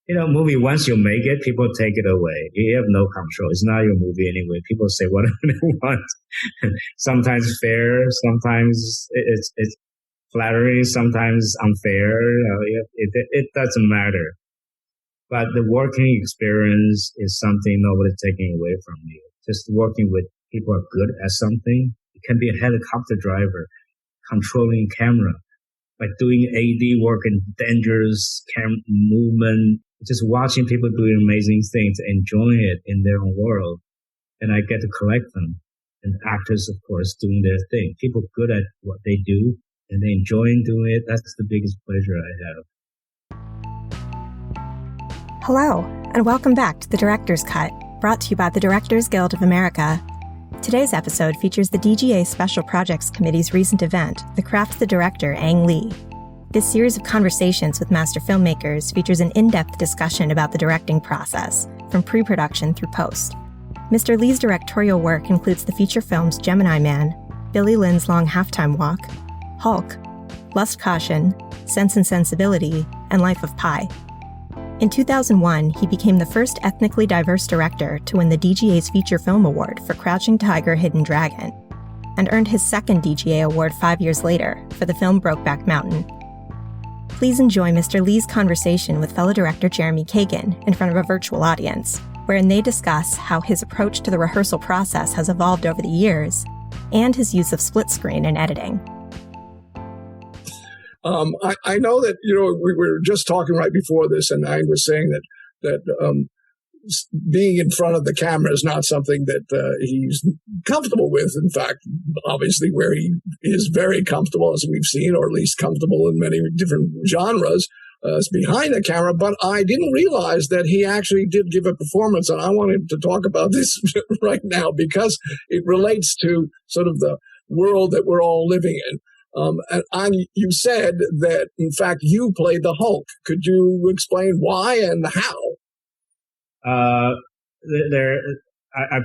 movie, once you make it, people take it away. You have no control. It's not your movie anyway. People say whatever they want. Sometimes fair, sometimes it's flattering, sometimes unfair. It doesn't matter. But the working experience is something nobody's taking away from you. Just working with people who are good at something. It can be a helicopter driver, controlling camera, like doing AD work in dangerous movement, just watching people doing amazing things, enjoying it in their own world. And I get to collect them. And actors, of course, doing their thing. People good at what they do and they enjoying doing it. That's the biggest pleasure I have. Hello, and welcome back to The Director's Cut, brought to you by the Directors Guild of America. Today's episode features the DGA Special Projects Committee's recent event, The Craft the Director, Ang Lee. This series of conversations with master filmmakers features an in-depth discussion about the directing process, from pre-production through post. Mr. Lee's directorial work includes the feature films Gemini Man, Billy Lynn's Long Halftime Walk, Hulk, Lust Caution, Sense and Sensibility, and Life of Pi. In 2001, he became the first ethnically diverse director to win the DGA's Feature Film Award for Crouching Tiger, Hidden Dragon, and earned his second DGA award 5 years later for the film Brokeback Mountain. Please enjoy Mr. Lee's conversation with fellow director Jeremy Kagan in front of a virtual audience, wherein they discuss how his approach to the rehearsal process has evolved over the years, and his use of split screen in editing. I know that, we were just talking right before this, and I was saying that being in front of the camera is not something that he's comfortable with. In fact, obviously where he is very comfortable, as we've seen, or at least comfortable in many different genres, is behind the camera. But I didn't realize that he actually did give a performance, and I wanted to talk about this right now because it relates to sort of the world that we're all living in. And you said that, in fact, you played the Hulk. Could you explain why and how? I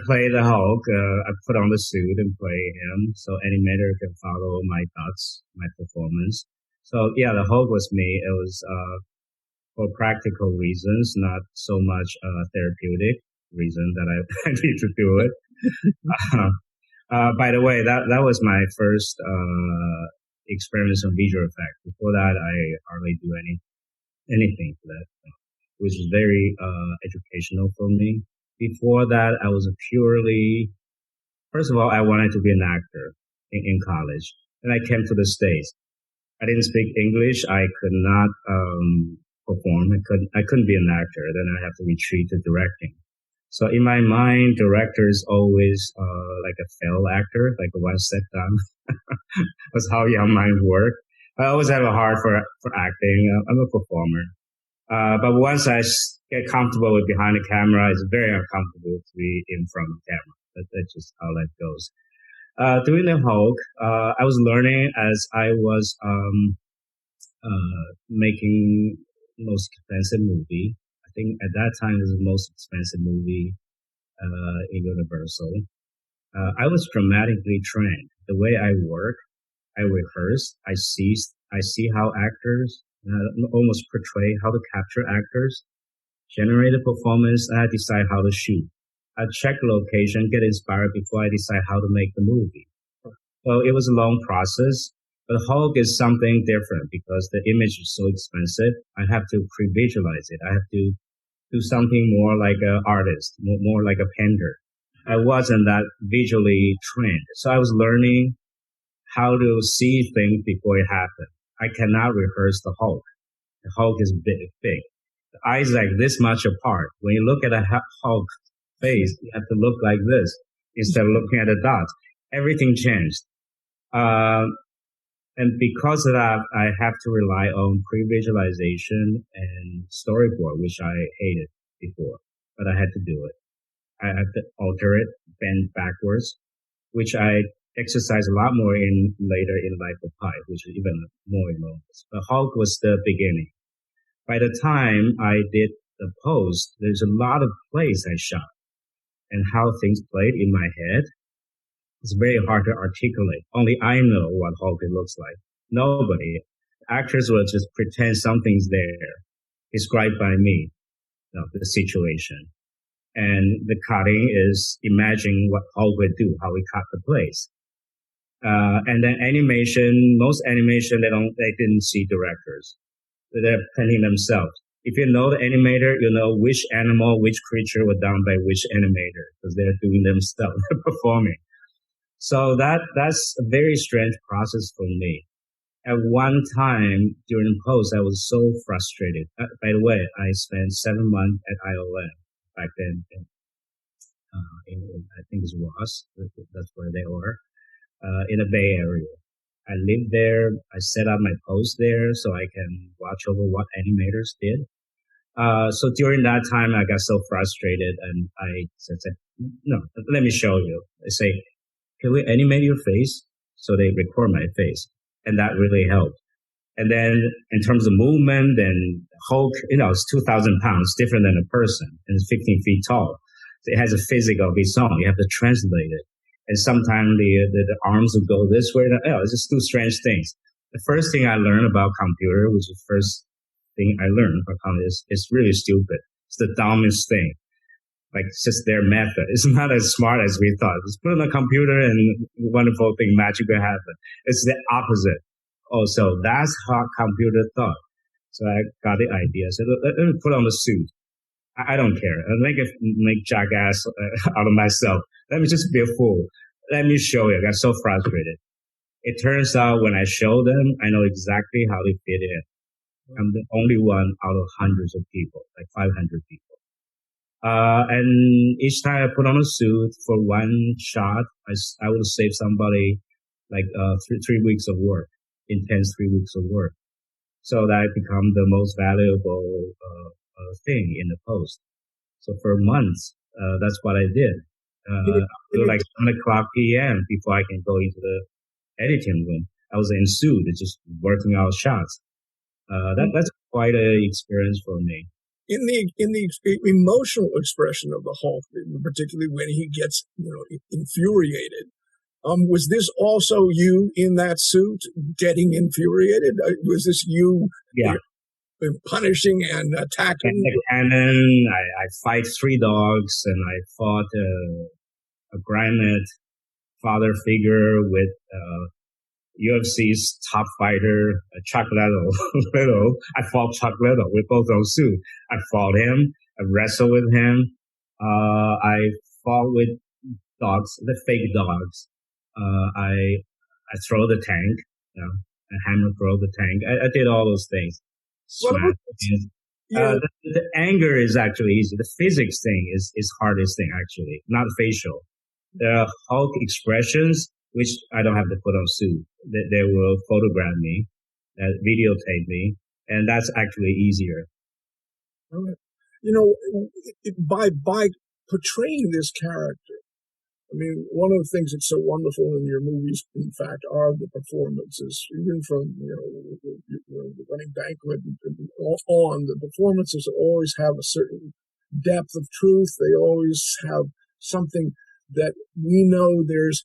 play the Hulk. I put on the suit and play him, so animator can follow my thoughts, my performance. So yeah, the Hulk was me. It was for practical reasons, not so much therapeutic reason that I need to do it. By the way, that was my first experience on visual effects. Before that, I hardly do anything for that, which is very educational for me. Before that, I was first of all, I wanted to be an actor in college. Then I came to the States. I didn't speak English. I could not perform. I couldn't be an actor. Then I have to retreat to directing. So in my mind, director is always like a failed actor, like a one set done. That's how young minds work. I always have a heart for acting. I'm a performer. But once I get comfortable with behind the camera, it's very uncomfortable to be in front of the camera. That's just how life goes. Doing the Hulk, I was learning as I was making the most expensive movie. I think at that time it was the most expensive movie in Universal. I was dramatically trained. The way I work, I rehearse, I see how actors almost portray, how to capture actors, generate a performance, and I decide how to shoot. I check location, get inspired before I decide how to make the movie. So it was a long process, but Hulk is something different because the image is so expensive. I have to pre-visualize it. I have to do something more like an artist, more like a painter. I wasn't that visually trained. So I was learning how to see things before it happened. I cannot rehearse the Hulk. The Hulk is big. The eyes like this much apart. When you look at a Hulk face, you have to look like this instead of looking at the dots. Everything changed. And because of that, I have to rely on pre-visualization and storyboard, which I hated before, but I had to do it. I had to alter it, bend backwards, which I exercise a lot more in later in Life of Pi, which is even more enormous. But Hulk was the beginning. By the time I did the post, there's a lot of plays I shot and how things played in my head. It's very hard to articulate. Only I know what Hulk looks like. Nobody. Actors will just pretend something's there, described by me. the situation. And the cutting is imagining what Hulk would do, how he cut the place. And then animation, most animation, they didn't see directors. They're painting themselves. If you know the animator, you know which animal, which creature was done by which animator, because they're doing themselves, they're performing. So that's a very strange process for me. At one time during post, I was so frustrated. By the way, I spent 7 months at IOM back then. I think it's Ross. That's where they were, in the Bay Area. I lived there. I set up my post there so I can watch over what animators did. So during that time, I got so frustrated, and I said, no, let me show you. I say, can we animate your face? So they record my face, and that really helped. And then in terms of movement, then Hulk, it's 2,000 pounds, different than a person, and it's 15 feet tall. So it has a physics of its own. You have to translate it. And sometimes the arms will go this way. It's just two strange things. The first thing I learned about computer, which is the first thing I learned about computer, is it's really stupid. It's the dumbest thing. Like, it's just their method. It's not as smart as we thought. Just put it on a computer and wonderful thing, magic will happen. It's the opposite. Also, that's how computer thought. So I got the idea. So let me put on the suit. I don't care. I'll make jackass out of myself. Let me just be a fool. Let me show you. I got so frustrated. It turns out when I show them, I know exactly how they fit in. I'm the only one out of hundreds of people, like 500 people. And each time I put on a suit for one shot, I will save somebody like 3 weeks of work, intense 3 weeks of work. So that I become the most valuable thing in the post. So for months, that's what I did. Like 7 o'clock p.m. before I can go into the editing room. I was in suit, just working out shots. That's quite an experience for me. In the emotional expression of the Hulk, particularly when he gets infuriated, was this also you in that suit getting infuriated? Was this you? Yeah. Punishing and attacking. And the cannon, I fight 3 dogs, and I fought a granite father figure with UFC's top fighter, Chuck Liddell. I fought Chuck Liddell with both those suits. I fought him. I wrestled with him. I fought with dogs, the fake dogs. I throw the tank, I hammer throw the tank. I did all those things. The anger is actually easy. The physics thing is hardest thing, actually, not facial. The Hulk expressions, which I don't have to put on suit, they will photograph me, videotape me, and that's actually easier. By portraying this character, I mean, one of the things that's so wonderful in your movies, in fact, are the performances. Even from the Running Banquet and on, the performances always have a certain depth of truth. They always have something that we know there is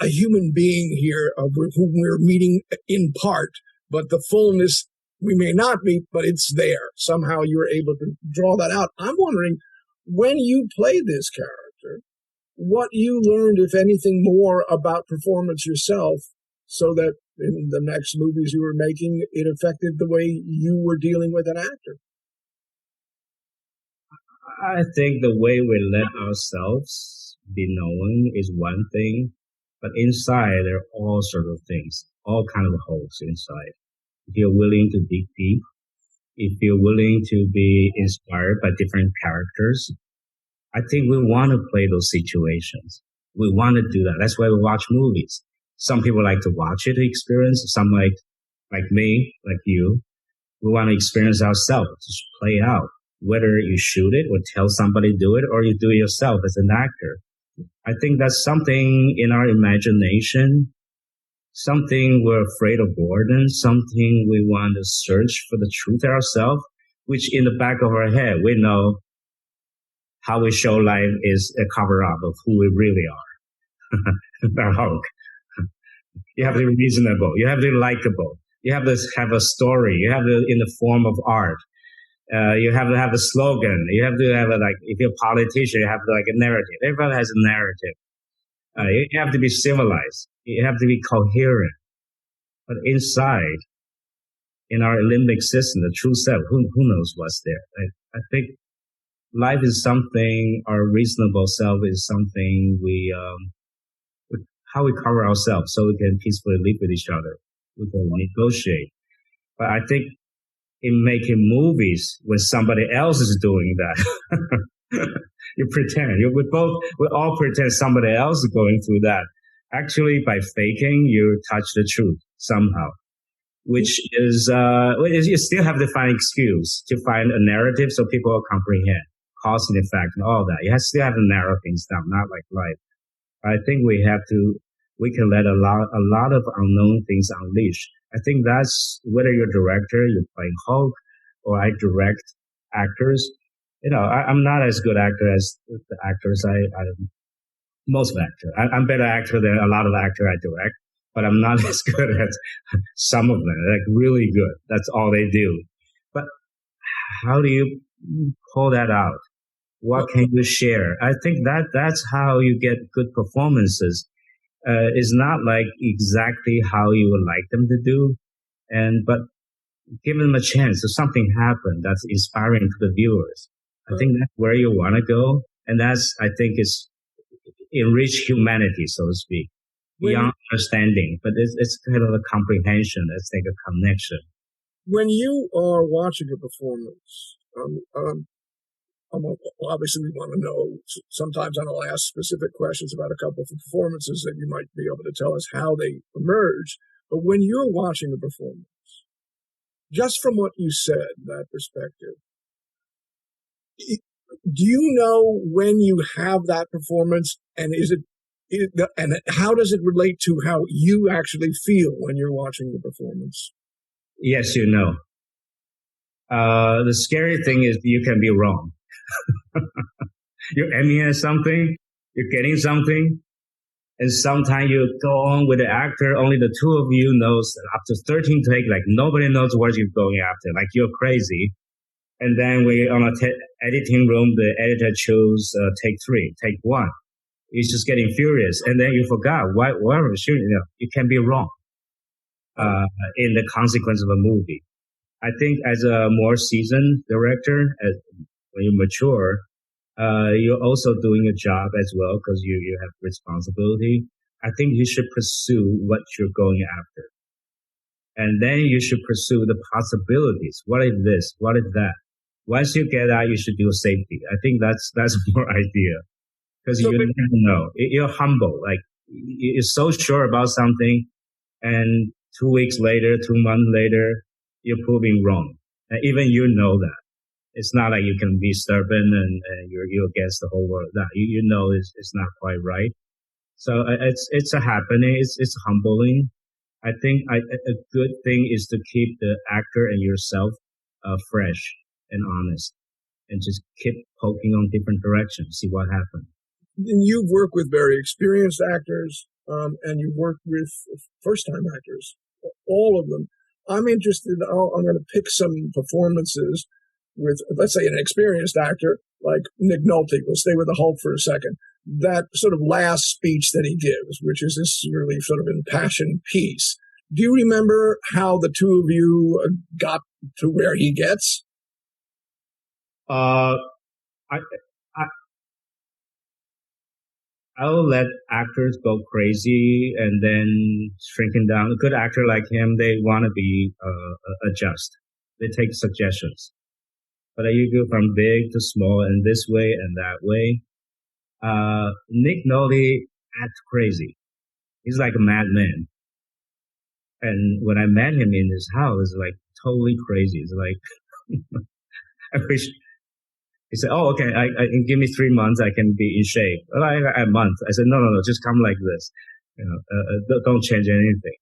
a human being here whom we're meeting in part, but the fullness we may not meet, but it's there. Somehow you're able to draw that out. I'm wondering, when you played this character, what you learned, if anything, more about performance yourself, so that in the next movies you were making, it affected the way you were dealing with an actor. I think the way we let ourselves be known is one thing, but inside there are all sorts of things, all kinds of holes inside. If you're willing to dig deep, if you're willing to be inspired by different characters, I think we want to play those situations. We want to do that. That's why we watch movies. Some people like to watch it to experience. Some like me, like you. We want to experience ourselves, just play out. Whether you shoot it or tell somebody do it, or you do it yourself as an actor. I think that's something in our imagination, something we're afraid of boredom, something we want to search for the truth ourselves, which in the back of our head, we know how we show life is a cover-up of who we really are. The Hulk. You have to be reasonable. You have to be likable. You have to have a story. You have to, in the form of art. You have to have a slogan. You have to have if you're a politician, you have to a narrative. Everybody has a narrative. You have to be civilized. You have to be coherent. But inside, in our limbic system, the true self, who knows what's there? I think life is something, our reasonable self is something how we cover ourselves so we can peacefully live with each other. We can negotiate. But I think in making movies when somebody else is doing that, you pretend. We all pretend somebody else is going through that. Actually, by faking, you touch the truth somehow, which is, you still have to find excuse to find a narrative so people will comprehend cause and effect and all that. You still have to narrow things down, not like life. I think we can let a lot of unknown things unleash. I think that's whether you're a director, you're playing Hulk, or I direct actors. I'm not as good actor as the actors most actors. I'm better actor than a lot of actors I direct, but I'm not as good as some of them. Really good. That's all they do. But how do you pull that out? What can you share? I think that's how you get good performances. It's not exactly how you would like them to do, but give them a chance. If something happened that's inspiring to the viewers, I think that's where you want to go, and I think is enrich humanity, so to speak, beyond understanding. But it's kind of a comprehension. It's like a connection. When you are watching a performance, obviously we want to know. Sometimes I'll ask specific questions about a couple of performances that you might be able to tell us how they emerge. But when you're watching a performance, just from what you said, that perspective, do you know when you have that performance, and and how does it relate to how you actually feel when you're watching the performance? Yes, you know. The scary thing is you can be wrong. You're aiming at something, you're getting something, and sometimes you go on with the actor, only the two of you knows up to 13 take, nobody knows what you're going after, you're crazy. And then we're on a editing room, the editor chose take 3, take 1. He's just getting furious. And then you forgot why we're shooting. You can be wrong in the consequence of a movie. I think as a more seasoned director, when you mature, you're also doing a job as well because you have responsibility. I think you should pursue what you're going after. And then you should pursue the possibilities. What if this? What if that? Once you get out, you should do safety. I think that's more idea because you never know. You're humble. You're so sure about something, and 2 weeks later, 2 months later, you're proving wrong. And even you know that. It's not like you can be stubborn and you're against the whole world. No, you know it's not quite right. So it's a happening. It's humbling. I think a good thing is to keep the actor and yourself fresh and honest, and just keep poking on different directions, see what happens. And you've worked with very experienced actors, and you've worked with first-time actors, all of them. I'm interested. I'm going to pick some performances with, let's say, an experienced actor like Nick Nolte. We'll stay with the Hulk for a second. That sort of last speech that he gives, which is this really sort of impassioned piece. Do you remember how the two of you got to where he gets? I will let actors go crazy and then shrinking down. A good actor like him, they want to be adjust. They take suggestions. But you go from big to small and this way and that way. Nick Nolte acts crazy. He's like a madman. And when I met him in his house, it's totally crazy. It's I wish. He said, "Oh, okay. I give me 3 months. I can be in shape." A month. I said, "No. Just come like this. Don't change anything."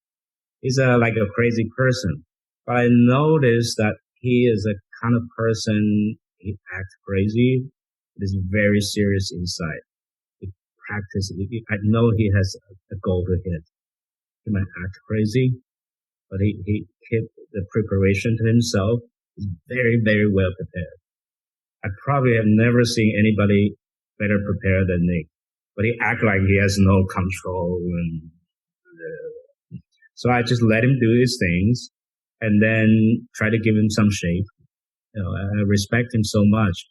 He's like a crazy person. But I noticed that he is a kind of person. He acts crazy. But is very serious inside. He practices. I know he has a goal to hit. He might act crazy, but he kept the preparation to himself. He's very, very well prepared. I probably have never seen anybody better prepared than Nick. But he acts like he has no control. So I just let him do his things and then try to give him some shape. I respect him so much.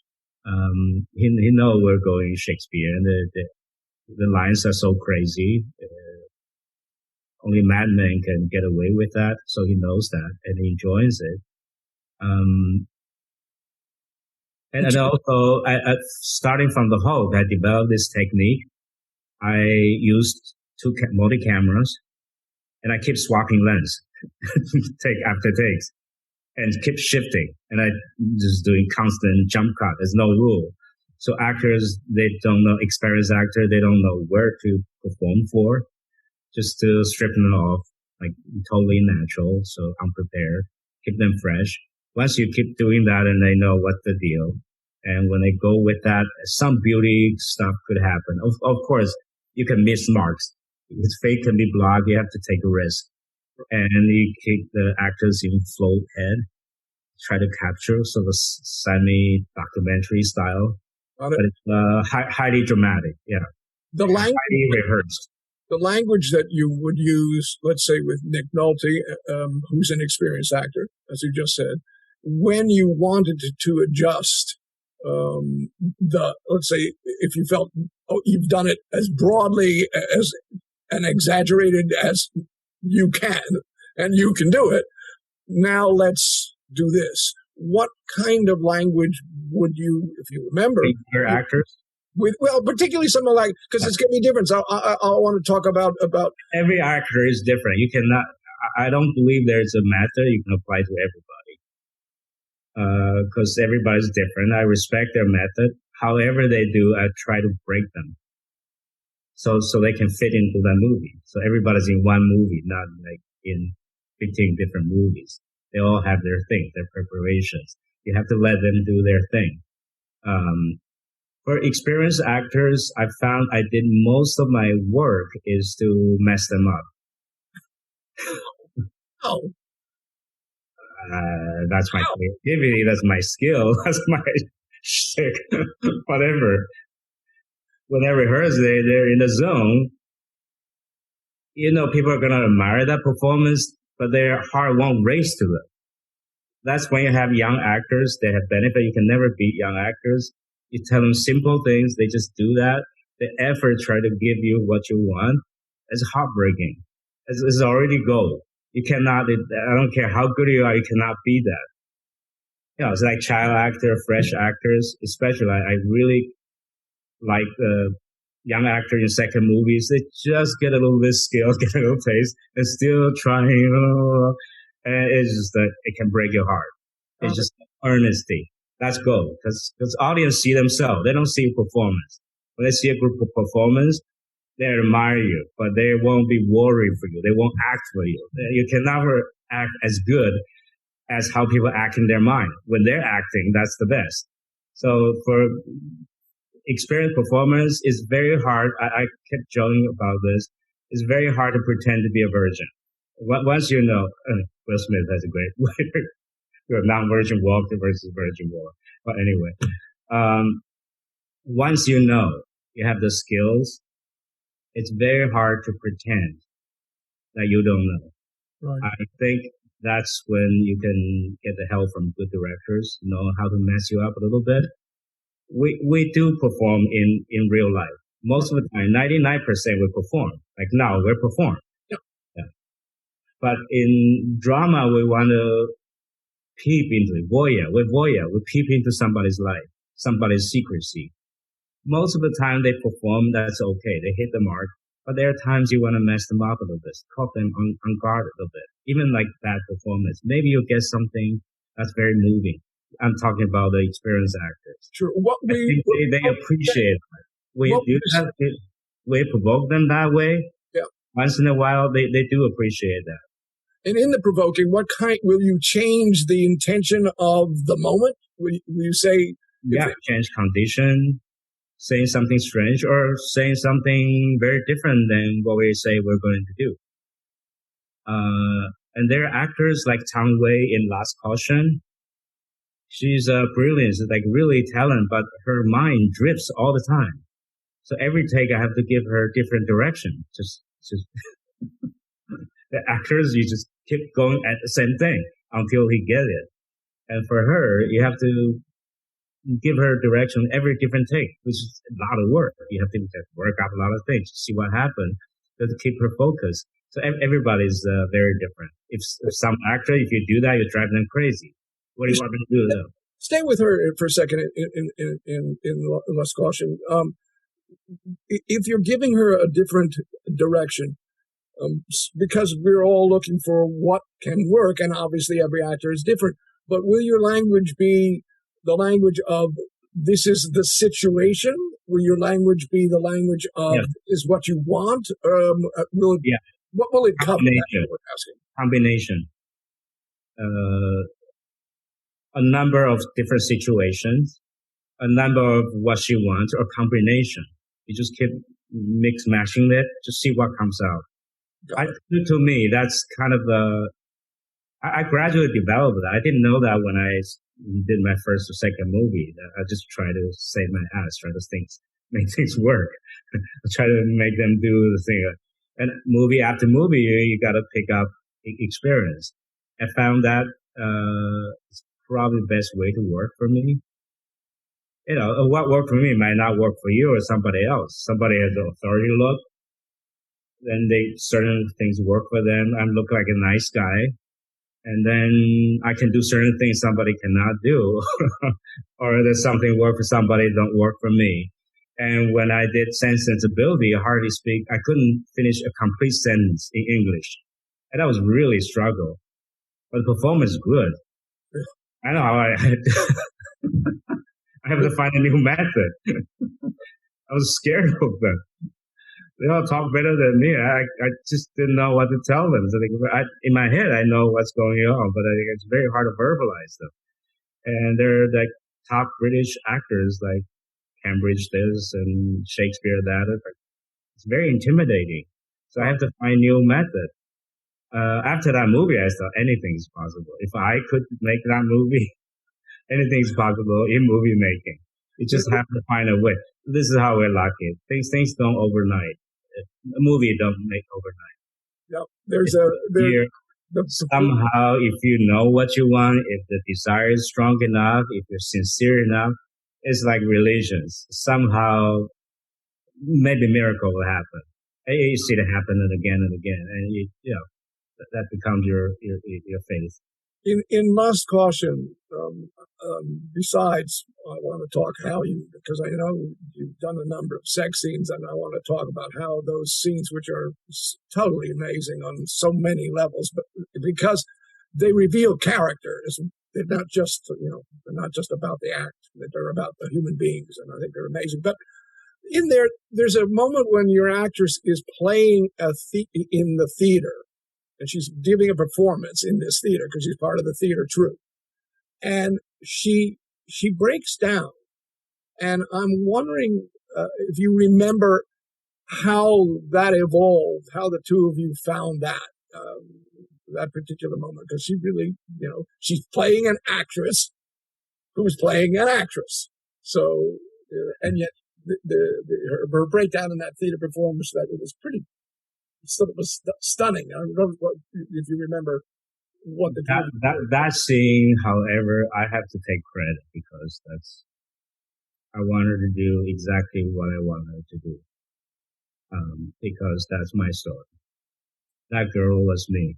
He know we're going Shakespeare, and the lines are so crazy. Only madmen can get away with that, so he knows that and he enjoys it. And also, starting from the Hulk, I developed this technique. I used two multi-cameras, and I keep swapping lens, take after takes, and keep shifting. And I just doing constant jump cut. There's no rule. So actors, they don't know, experienced actor, they don't know where to perform for, just to strip them off, like totally natural, so unprepared, keep them fresh. Once you keep doing that and they know what's the deal, and when they go with that, some beauty stuff could happen. Of course, you can miss marks. His face can be blocked. You have to take a risk. And you keep the actors in float head, try to capture sort of semi-documentary style. But it's highly dramatic, yeah. The language, highly rehearsed. The language that you would use, let's say with Nick Nolte, who's an experienced actor, as you just said, when you wanted to adjust let's say, if you felt you've done it as broadly as and exaggerated as you can, and you can do it, now let's do this. What kind of language would you, if you remember, your actors? Particularly something like, because it's going to be different. So I want to talk about every actor is different. You cannot. I don't believe there's a method you can apply to everybody, because everybody's different. I respect their method. However they do, I try to break them, so they can fit into that movie. So everybody's in one movie, not like in 15 different movies. They all have their thing, their preparations. You have to let them do their thing. For experienced actors, I found I did most of my work is to mess them up. Oh. That's my creativity. That's my skill. That's my shit. Whatever. When they rehearse, they're in the zone. You know, people are going to admire that performance, but their heart won't race to it. That's when you have young actors. They have benefit. You can never beat young actors. You tell them simple things. They just do that. The effort try to give you what you want. It's heartbreaking. It's already gold. You cannot, I don't care how good you are, you cannot beat that. You know, it's like child actor, fresh actors, especially I really like young actors in second movies. They just get a little bit skill, get a little taste, and still trying. And it's just that it can break your heart. It's just earnesty. That's gold. Because audience see themselves. They don't see performance. When they see a group of performance, they admire you, but they won't be worried for you. They won't act for you. You can never act as good as how people act in their mind. When they're acting, that's the best. So for experienced performers, it's very hard. I kept joking about this. It's very hard to pretend to be a virgin. Once you know, Will Smith has a great non-virgin walk versus virgin walk. But anyway, once you know you have the skills, it's very hard to pretend that you don't know. Right. I think that's when you can get the help from good directors, know how to mess you up a little bit. We do perform in real life. Most of the time, 99% we perform. Like now, we're performing. Yeah. But in drama, we want to peep into it. Voyeur. We peep into somebody's life, somebody's secrecy. Most of the time they perform, that's okay. They hit the mark. But there are times you want to mess them up a little bit, caught them on guard a little bit. Even like bad performance. Maybe you'll get something that's very moving. I'm talking about the experienced actors. Sure. They appreciate it. We provoke them that way. Yeah. Once in a while, they do appreciate that. And in the provoking, what kind will you change the intention of the moment? Will you say? Yeah, change condition, saying something strange, or saying something very different than what we say we're going to do. And there are actors like Tang Wei in Last Caution. She's brilliant, like really talented, but her mind drifts all the time. So every take I have to give her different direction. Just the actors, you just keep going at the same thing until he get it. And for her, you have to give her direction every different take, which is a lot of work. You have to work out a lot of things to see what happened, to keep her focused. So everybody's very different. If some actor, if you do that, you drive them crazy. What do you want me to do though? Stay with her for a second in Lost Caution. If you're giving her a different direction, because we're all looking for what can work, and obviously every actor is different, but will your language be the language of this is the situation? Will your language be the language of is what you want? What will it cover? Combination. A number of different situations, a number of what she wants, or combination. You just keep mashing it to see what comes out. To me, that's kind of I gradually developed that. I didn't know that when I did my first or second movie. I just try to save my ass, try to make things work. I try to make them do the thing. And movie after movie, you got to pick up experience. I found that it's probably the best way to work for me. You know, what worked for me might not work for you or somebody else. Somebody has the authority look, then certain things work for them. I look like a nice guy. And then I can do certain things somebody cannot do. Or there's something work for somebody, don't work for me. And when I did Sense and Sensibility, I couldn't finish a complete sentence in English. And that was really a struggle. But the performance is good. I know how I have to find a new method. I was scared of them. They all talk better than me. I just didn't know what to tell them. So in my head, I know what's going on, but I think it's very hard to verbalize them. And they're like top British actors, like Cambridge this and Shakespeare that. It's very intimidating. So I have to find new method. After that movie, I thought anything's possible. If I could make that movie, anything's possible in movie making. You just have to find a way. This is how we're lucky. Things don't overnight. A movie don't make overnight. Yeah, somehow, if you know what you want, if the desire is strong enough, if you're sincere enough, it's like religions. Somehow, maybe a miracle will happen. And you see it happen again and again, and that becomes your faith. In Lost Caution, besides, I want to talk because I know you've done a number of sex scenes, and I want to talk about how those scenes, which are totally amazing on so many levels, but because they reveal characters, they're not just about the act, they're about the human beings, and I think they're amazing. But in there's a moment when your actress is playing in the theater, and she's giving a performance in this theater because she's part of the theater troupe. And she breaks down. And I'm wondering if you remember how that evolved, how the two of you found that particular moment. Because she really, she's playing an actress who's playing an actress. So, and yet her breakdown in that theater performance, that it was pretty stunning. I don't know if you remember what that scene. However, I have to take credit because I wanted to do exactly what I wanted to do. Because that's my story. That girl was me.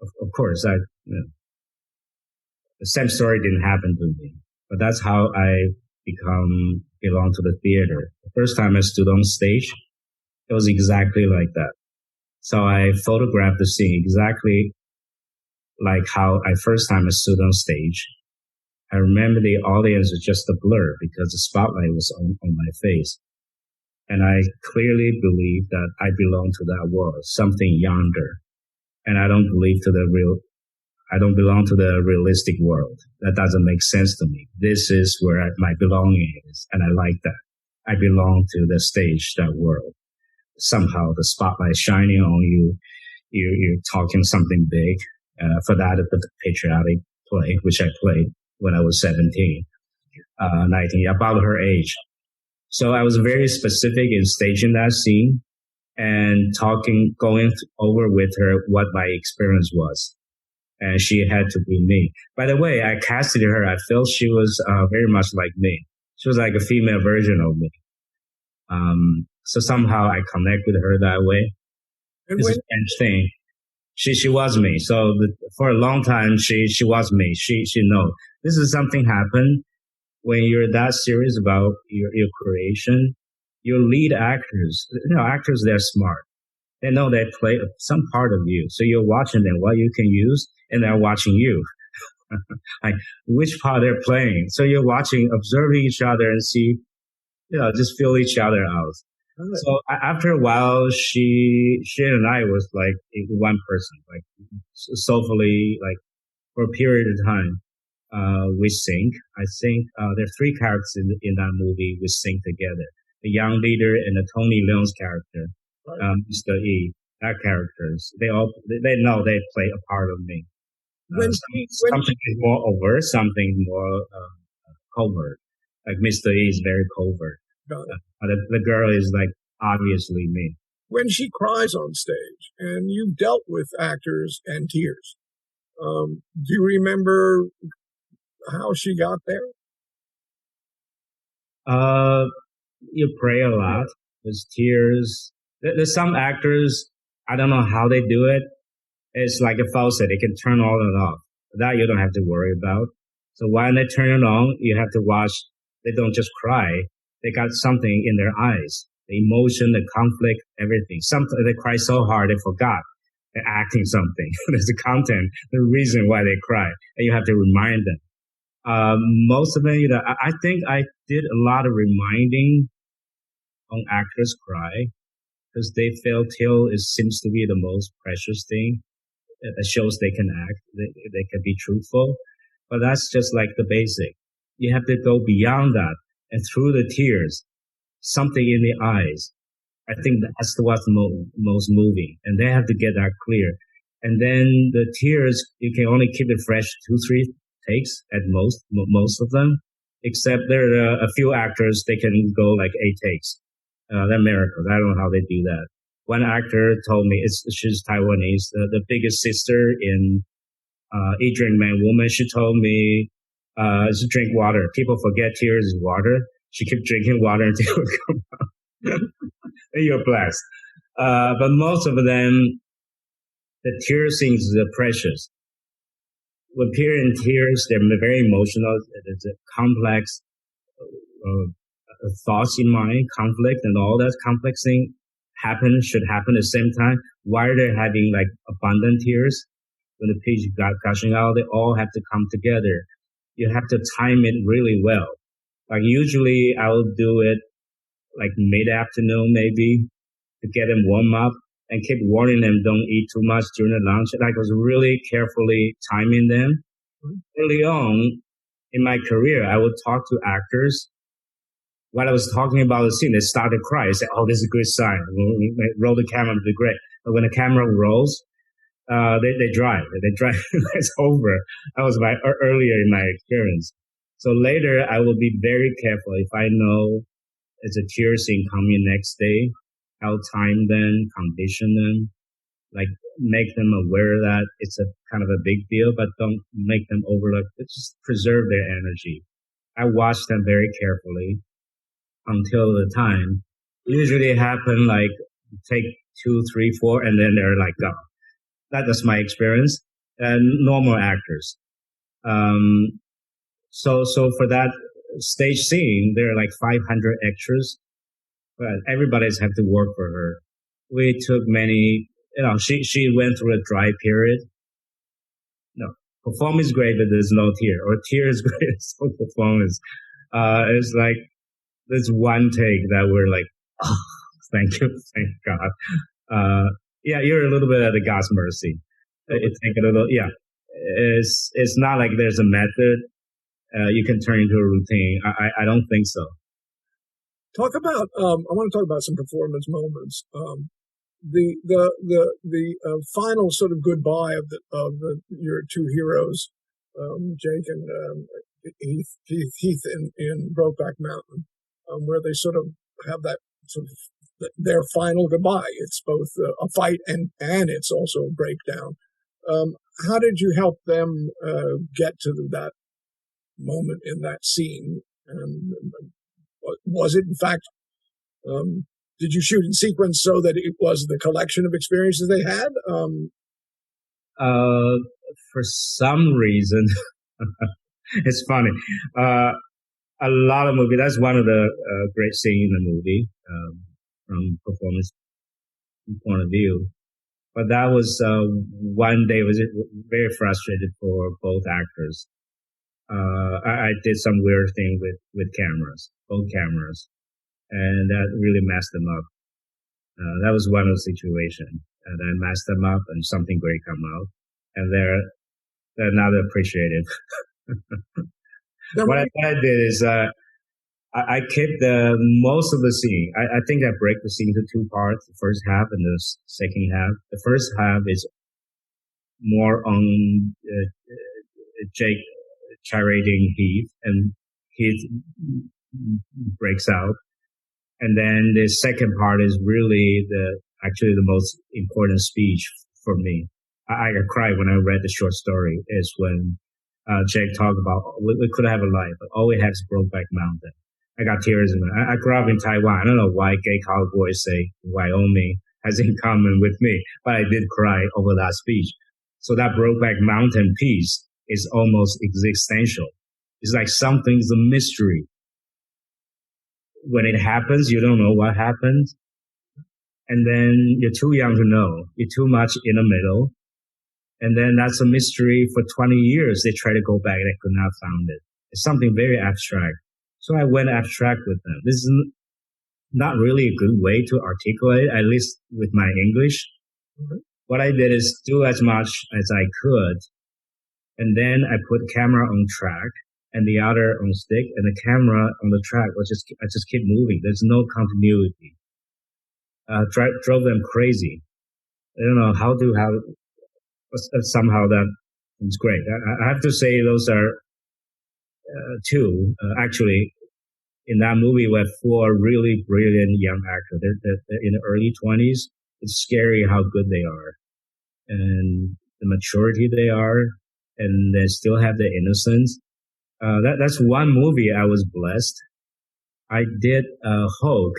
Of course, the same story didn't happen to me, but that's how I belong to the theater. The first time I stood on stage, it was exactly like that. So I photographed the scene exactly like how first time I stood on stage. I remember the audience was just a blur because the spotlight was on my face. And I clearly believe that I belong to that world, something yonder. And I don't belong to the realistic world. That doesn't make sense to me. This is where my belonging is. And I like that. I belong to the stage, that world. Somehow the spotlight shining on you. You're talking something big. For that, I put the patriotic play, which I played when I was 17, 19, about her age. So I was very specific in staging that scene and going over with her what my experience was. And she had to be me. By the way, I casted her. I felt she was very much like me. She was like a female version of me. So somehow I connect with her that way. It's a strange thing. She was me. So for a long time, she was me. She know this is something happened when you're that serious about your creation. Your lead actors, actors, they're smart. They know they play some part of you. So you're watching them, what you can use, and they're watching you. Like which part they're playing. So you're observing each other and see, just feel each other out. So after a while, she and I was like one person, like soulfully, like for a period of time, we sync. I think there are three characters in that movie we sync together. The young leader and the Tony Leung's character, Mr. E. That characters, they know they play a part of me. Something more overt, something more covert. Like Mr. E is very covert. The girl is like obviously me. When she cries on stage, and you've dealt with actors and tears, do you remember how she got there? You pray a lot. There's tears. There's some actors, I don't know how they do it. It's like a faucet. It can turn on and off. That you don't have to worry about. So when they turn it on, you have to watch. They don't just cry. They got something in their eyes. The emotion, the conflict, everything. Sometimes they cry so hard they forgot they're acting something. There's the content, the reason why they cry, and you have to remind them. Most of them, I think I did a lot of reminding on actors cry because they feel till it seems to be the most precious thing that shows they can act, they can be truthful. But that's just like the basic. You have to go beyond that and through the tears, something in the eyes. I think that's what's most moving, and they have to get that clear. And then the tears, you can only keep it fresh 2-3 takes at most of them, except there are a few actors, they can go like 8 takes. They're miracles. I don't know how they do that. One actor told me, she's Taiwanese, the biggest sister in Adrian Man Woman. She told me, to drink water. People forget tears is water. She kept drinking water until it come out. You're blessed. But most of them, the tear scenes are precious. When people in tears, they're very emotional. There's a complex thoughts in mind, conflict, and all that complex thing should happen at the same time. While they're having like abundant tears, when the page got gushing out, they all have to come together. You have to time it really well. Like usually I will do it like mid-afternoon maybe to get them warm up and keep warning them don't eat too much during the lunch. Like I was really carefully timing them. Early on in my career, I would talk to actors. While I was talking about the scene, they started to cry. I said, oh, this is a good sign. Roll the camera, it'll be great. But when the camera rolls, they dry. It's over. That was earlier in my experience. So later, I will be very careful. If I know it's a tear scene coming next day, I'll time them, condition them, like make them aware that it's a kind of a big deal, but don't make them overlook. Just preserve their energy. I watch them very carefully until the time. Usually happen like take 2, 3, 4, and then they're like gone. That's my experience. And normal actors. So for that stage scene, there are like 500 extras, but everybody's have to work for her. We took many, she went through a dry period. No, performance is great, but there's no tear, or tear is great, so performance. It's like, there's one take that we're like, oh, thank you, thank God. Yeah, you're a little bit at the God's mercy. It take a little, yeah. It's not like there's a method. You can turn into a routine. I don't think so. Talk about. I want to talk about some performance moments. The final sort of goodbye of your two heroes, Jake and Heath in Brokeback Mountain, where they sort of have that sort of their final goodbye. It's both a fight and it's also a breakdown. How did you help them get to that moment in that scene? And was it, in fact, did you shoot in sequence so that it was the collection of experiences they had? For some reason, it's funny. A lot of movie. That's one of the great scenes in the movie from performance point of view. But that was one day was very frustrated for both actors. I did some weird thing with cameras, both cameras, and that really messed them up. That was one of the situations, and I messed them up, and something great come out, and they're not appreciative. What I did is I kept most of the scene. I think I break the scene into two parts: the first half and the second half. The first half is more on Jake gyrating Heath, and Heath breaks out. And then the second part is really actually the most important speech for me. I cried when I read the short story. Is when Jake talked about we could have a life, but all we have is Brokeback Mountain. I got tears in it. I grew up in Taiwan. I don't know why gay cowboys say Wyoming has in common with me, but I did cry over that speech. So that Brokeback Mountain piece is almost existential. It's like something's a mystery. When it happens, you don't know what happens. And then you're too young to know. You're too much in the middle. And then that's a mystery for 20 years. They try to go back. They could not find it. It's something very abstract. So I went abstract with them. This is not really a good way to articulate it, at least with my English. Mm-hmm. What I did is do as much as I could. And then I put camera on track and the other on stick, and the camera on the track I just keep moving. There's no continuity. Drove them crazy. I don't know somehow that was great. I have to say those are two. Actually, in that movie, we have four really brilliant young actors. They're in the early 20s. It's scary how good they are, and the maturity they are, and they still have the innocence. That's one movie I was blessed. I did Hulk,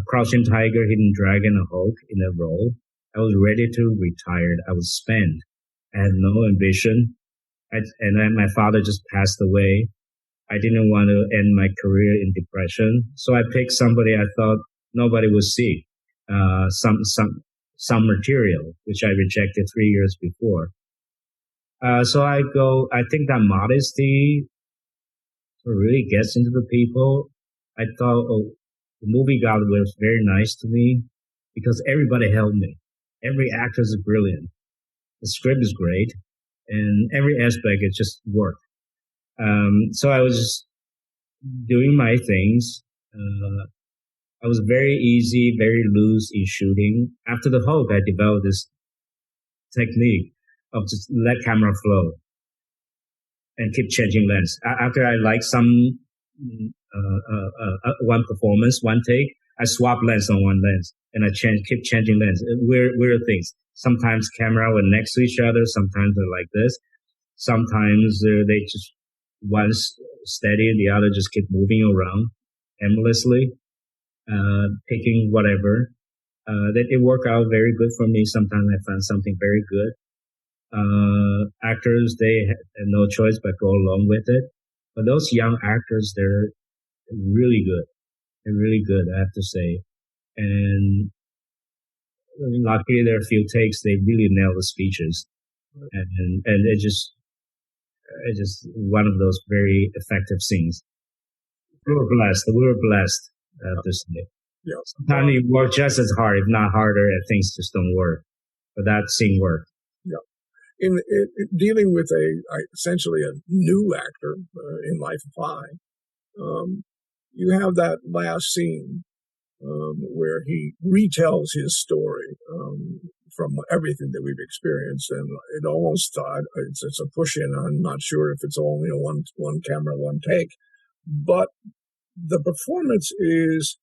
Crouching Tiger, Hidden Dragon, and Hulk in a role. I was ready to retire. I was spent. I had no ambition. And then my father just passed away. I didn't want to end my career in depression. So I picked somebody I thought nobody would see. Some material, which I rejected 3 years before. So I think that modesty really gets into the people. I thought, the movie God was very nice to me because everybody helped me. Every actor is brilliant. The script is great, and every aspect, it just worked. So I was just doing my things. I was very easy, very loose in shooting. After the Hulk, I developed this technique of just let camera flow and keep changing lens. After I like some one performance, one take, I swap lens on one lens and I keep changing lens. Weird things. Sometimes camera were next to each other. Sometimes they're like this. Sometimes they just one's steady and the other just keep moving around aimlessly, picking whatever. It worked out very good for me. Sometimes I found something very good. Actors, they had no choice but go along with it. But those young actors, they're really good. They're really good, I have to say. And luckily, there are a few takes, they really nail the speeches. And it's just one of those very effective scenes. We were blessed, I have to say. Yeah. Sometimes you work just as hard, if not harder, and things just don't work. But that scene worked. Yeah. In dealing with essentially a new actor in Life of Pi, you have that last scene where he retells his story from everything that we've experienced, and it almost it's a push in. I'm not sure if it's only a one camera, one take, but the performance is,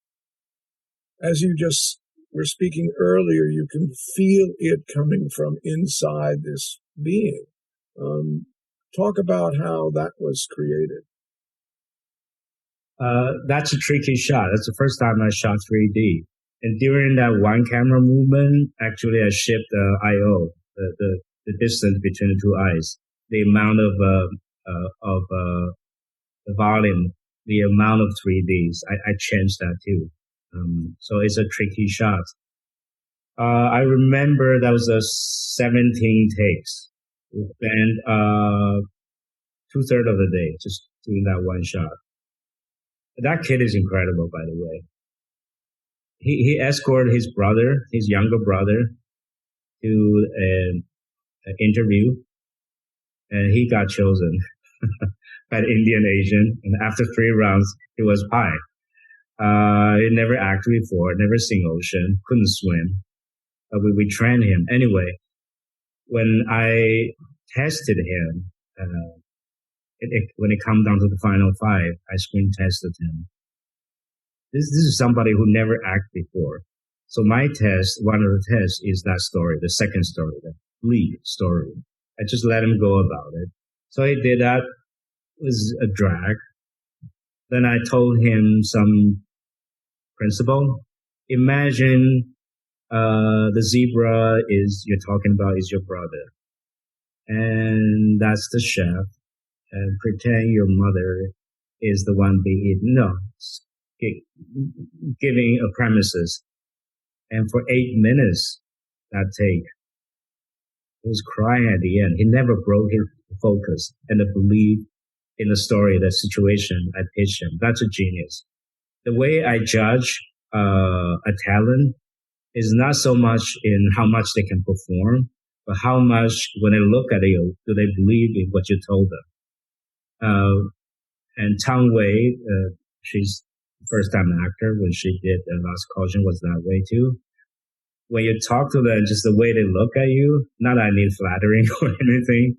as you just were speaking earlier, you can feel it coming from inside this being. Talk about how that was created. That's a tricky shot. That's the first time I shot 3D. And during that one camera movement, actually I shift the I/O, the distance between the two eyes, the amount of the volume, the amount of 3Ds. I changed that too. So it's a tricky shot. I remember that was 17 takes. And 2/3 of the day just doing that one shot. That kid is incredible, by the way. He escorted his brother, his younger brother, to an interview, and he got chosen by the Indian Asian. And after 3 rounds, he was pie. He never acted before, never seen ocean, couldn't swim. But we trained him. Anyway, when I tested him, when it comes down to the final 5, I screen tested him. This is somebody who never acted before. So my test, one of the tests is that story, the second story, the lead story. I just let him go about it. So he did that. It was a drag. Then I told him some principle. Imagine the zebra you're talking about is your brother. And that's the chef. And pretend your mother is the one being eaten. No, giving a premises. And for 8 minutes, that take, he was crying at the end. He never broke his focus and the belief in the story, the situation I pitched him. That's a genius. The way I judge a talent is not so much in how much they can perform, but how much, when they look at you, do they believe in what you told them? And Tang Wei, she's first-time actor. When she did Last Caution was that way too. When you talk to them, just the way they look at you, not that I need flattering or anything,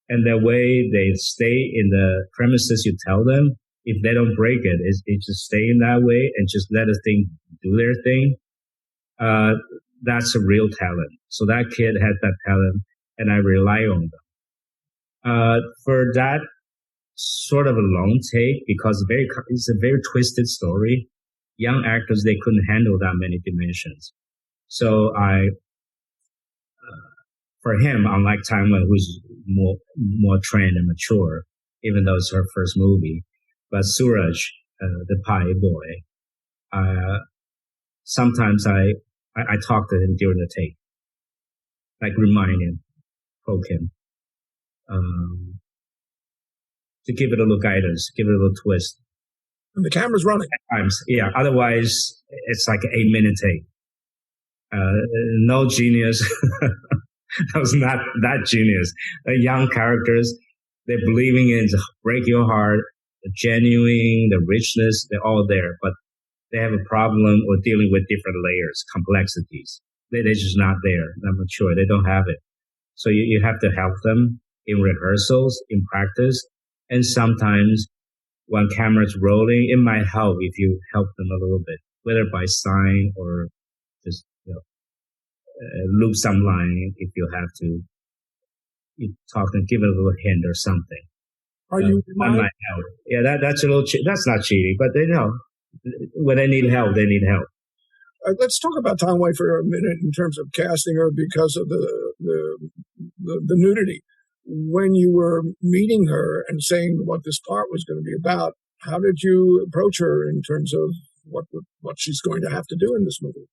and the way they stay in the premises you tell them, if they don't break it, it just stay in that way and just let the thing do their thing. That's a real talent. So that kid had that talent, and I rely on them. For that sort of a long take, because it's a very twisted story. Young actors, they couldn't handle that many dimensions. So for him, unlike Taiwan, who's more trained and mature, even though it's her first movie, but Suraj, the pie boy, sometimes I talk to him during the take, like remind him, poke him, to give it a little guidance, give it a little twist. And the camera's running. At times, yeah. Otherwise, it's like an 8-minute take. No genius. I was not that genius. The young characters, they're believing in to break your heart, the genuine, the richness, they're all there, but they have a problem or dealing with different layers, complexities. They're just not there, not mature. They don't have it. So you have to help them in rehearsals, in practice, and sometimes when camera's rolling, it might help if you help them a little bit, whether by sign or just loop some line if you have to. You talk and give it a little hint or something. Are you? That might help. Yeah, that's a little. That's not cheating, but they know when they need help, they need help. Let's talk about Tang Wei for a minute in terms of casting her because of the nudity. When you were meeting her and saying what this part was going to be about, how did you approach her in terms of what she's going to have to do in this movie,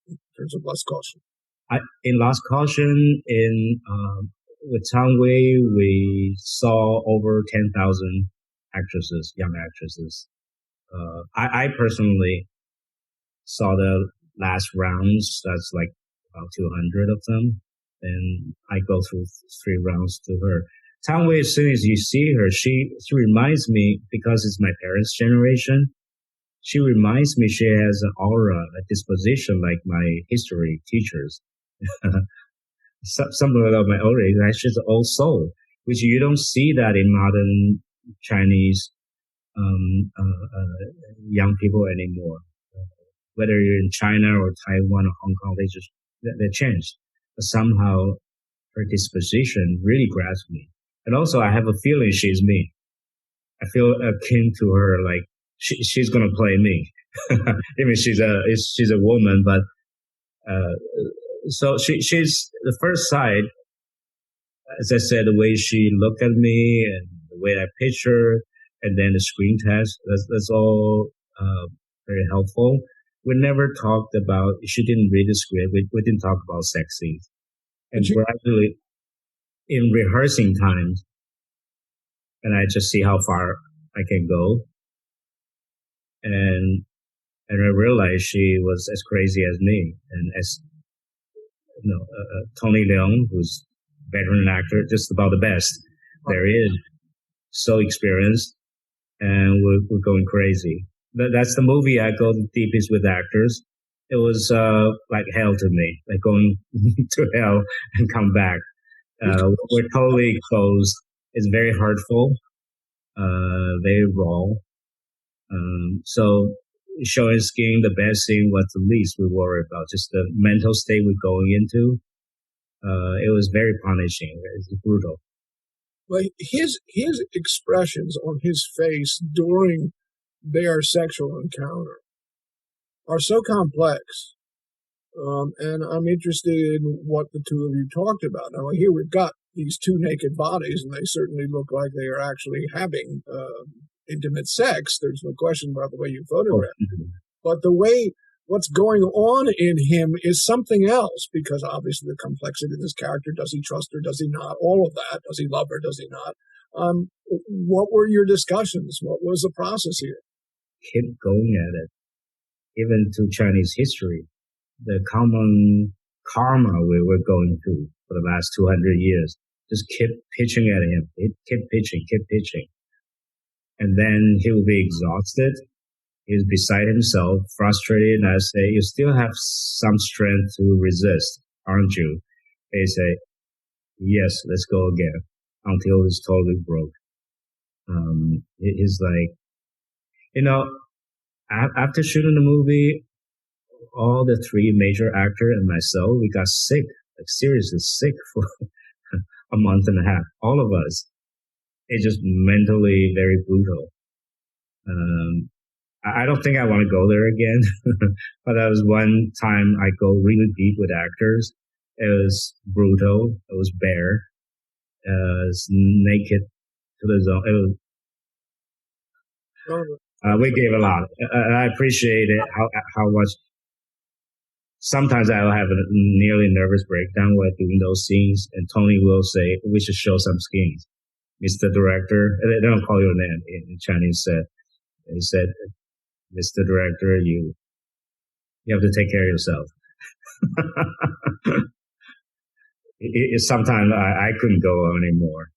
in terms of Last Caution? In Last Caution, with Tang Wei, we saw over 10,000 actresses, young actresses. I personally saw the last rounds. That's like about 200 of them. And I go through 3 rounds to her. Tang Wei, as soon as you see her, she reminds me, because it's my parents' generation, she reminds me she has an aura, a disposition like my history teachers. Someone of my old age, actually the old soul, which you don't see that in modern Chinese young people anymore. Whether you're in China or Taiwan or Hong Kong, they changed. But somehow her disposition really grasped me. And also I have a feeling she's me. I feel akin to her, like she's going to play me. Even she's a woman, but so she's the first sight, as I said, the way she looked at me and the way I picture her, and then the screen test, that's all very helpful. We never talked about, she didn't read the script, we didn't talk about sex scenes. And gradually, in rehearsing times, and I just see how far I can go. And I realized she was as crazy as me, and as Tony Leung, who's a veteran actor, just about the best there is, so experienced, and we're going crazy. That's the movie I go the deepest with actors. It was like hell to me, like going to hell and come back. We're totally exposed. It's very hurtful, very raw. So showing skiing, the best thing was the least we worry about, just the mental state we're going into. It was very punishing. It's brutal. Well, his expressions on his face during their sexual encounter are so complex. And I'm interested in what the two of you talked about. Now, here we've got these two naked bodies, and they certainly look like they are actually having intimate sex. There's no question about the way you photograph it. But the way what's going on in him is something else, because obviously the complexity of this character, does he trust her, does he not, all of that, does he love her, does he not? What were your discussions? What was the process here? Keep going at it. Even to Chinese history, the common karma we were going through for the last 200 years, just keep pitching at him, keep pitching. And then he will be exhausted. He's beside himself, frustrated, and I say, you still have some strength to resist, aren't you? They say, yes, let's go again, until he's totally broke. He's like, after shooting the movie, all the three major actors and myself, we got sick, like seriously sick for a month and a half, all of us. It's just mentally very brutal. I don't think I want to go there again, but that was one time I go really deep with actors. It was brutal. It was bare. It was naked to the zone. We gave a lot. I appreciate it, how much. Sometimes I'll have a nearly nervous breakdown while doing those scenes, and Tony will say, we should show some scenes. Mr. Director, they don't call your name in Chinese. He said, Mr. Director, you have to take care of yourself. Sometimes I couldn't go on anymore,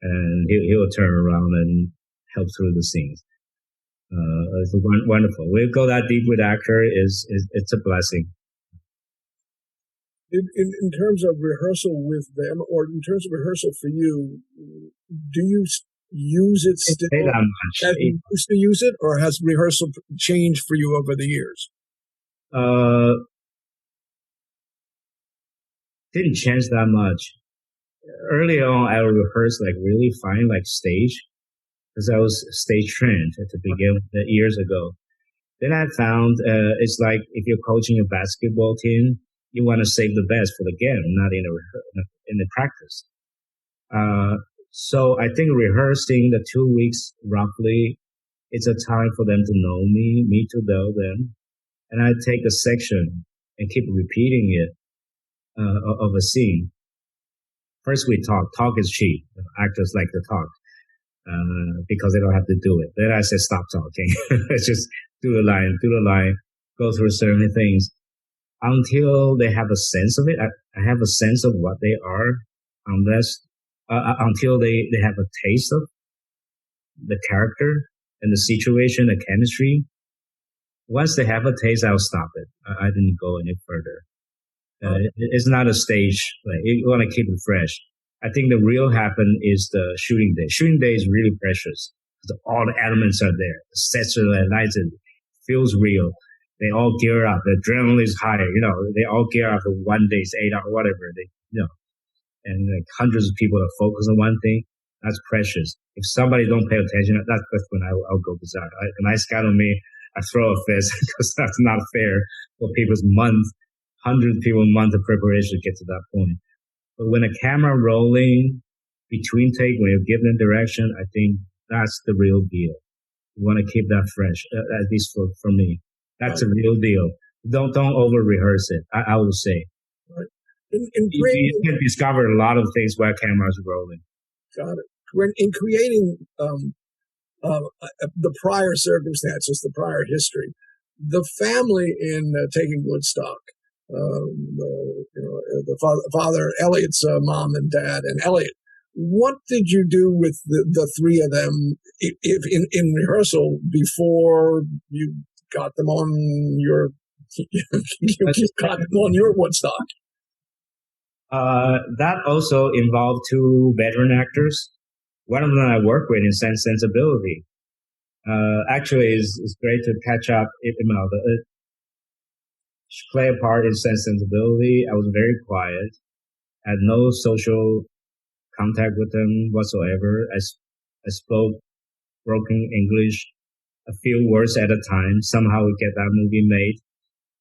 and he'll turn around and help through the scenes. It's wonderful. We go that deep with actor it's a blessing. In terms of rehearsal with them, or in terms of rehearsal for you, do you use it still? That much. Have you used to use it, or has rehearsal changed for you over the years? Didn't change that much. Early on, I would rehearse like really fine, like stage, because I was stage trained at the beginning years ago. Then I found it's like if you're coaching a basketball team, you want to save the best for the game, not in the practice. So I think rehearsing the 2 weeks roughly, it's a time for them to know me to know them. And I take a section and keep repeating it of a scene. First we talk. Talk is cheap. Actors like to talk because they don't have to do it. Then I say stop talking. Let's just do the line, go through certain things until they have a sense of it. I have a sense of what they are, until they have a taste of the character and the situation, the chemistry. Once they have a taste, I'll stop it. I didn't go any further. It's not a stage play. You want to keep it fresh. I think the real happen is the shooting day. Shooting day is really precious because all the elements are there. The sets are nice. It feels real. They all gear up. The adrenaline is higher. They all gear up for one day's 8 hours, whatever. And like hundreds of people are focused on one thing. That's precious. If somebody don't pay attention, that's when I'll go bizarre. A nice guy on me, I throw a fist because that's not fair for people's month, 100 people month of preparation to get to that point. But when a camera rolling between take, when you're given a direction, I think that's the real deal. You want to keep that fresh, at least for me. That's a real deal. Don't over rehearse it. I will say. Right. You can discover a lot of things while cameras are rolling. Got it. In creating the prior circumstances, the prior history, the family in Taking Woodstock, the father, Elliot's mom and dad, and Elliot. What did you do with the three of them if in rehearsal before you got them on your Woodstock? That also involved two veteran actors. One of them I work with in Sense Sensibility. Actually, it's great to catch up. Play a part in Sense Sensibility. I was very quiet. Had no social contact with them whatsoever. I spoke broken English, a few words at a time. Somehow we get that movie made.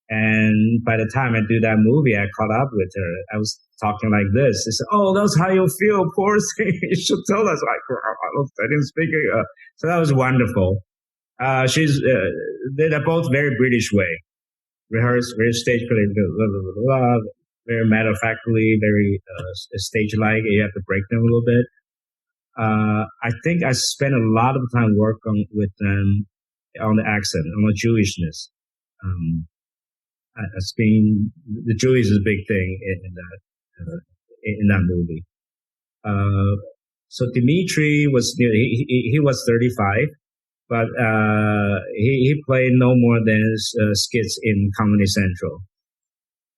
And by the time I do that movie, I caught up with her. I was talking like this. She said, "Oh, that's how you feel, poor thing. You should tell us." I didn't speak. So that was wonderful. They're both very British way. Rehearse, very stage play, very matter-of-factly, very stage-like. You have to break them a little bit. I think I spent a lot of time working with them on the accent, on the Jewishness. The Jewish is a big thing in that movie. So Dimitri was, he was 35, but he played no more than skits in Comedy Central.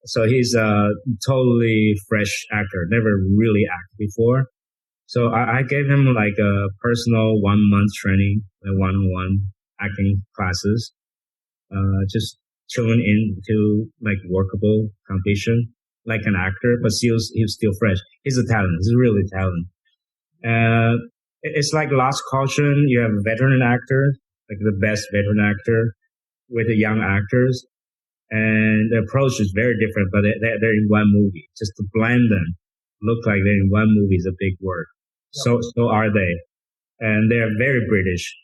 So he's a totally fresh actor, never really acted before. So I gave him like a personal 1 month training, one-on-one acting classes, just tune into like workable condition, like an actor, but he was still fresh. He's a talent. He's really talent. It's like Lost Caution. You have a veteran actor, like the best veteran actor with the young actors. And the approach is very different, but they're in one movie. Just to blend them, look like they're in one movie is a big work. So are they. And they're very British.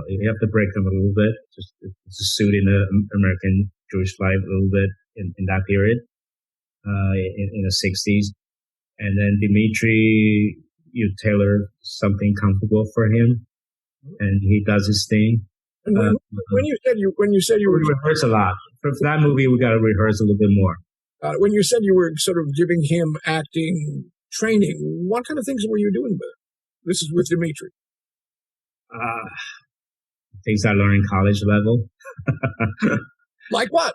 You have to break them a little bit, just to suit in the American Jewish life a little bit in that period, in the 60s. And then Dimitri, you tailor something comfortable for him, and he does his thing. And when you said you were rehearse a lot for that movie, we got to rehearse a little bit more. When you said you were sort of giving him acting training, what kind of things were you doing with it? This is with Dimitri. Things I learned in college level. Like what?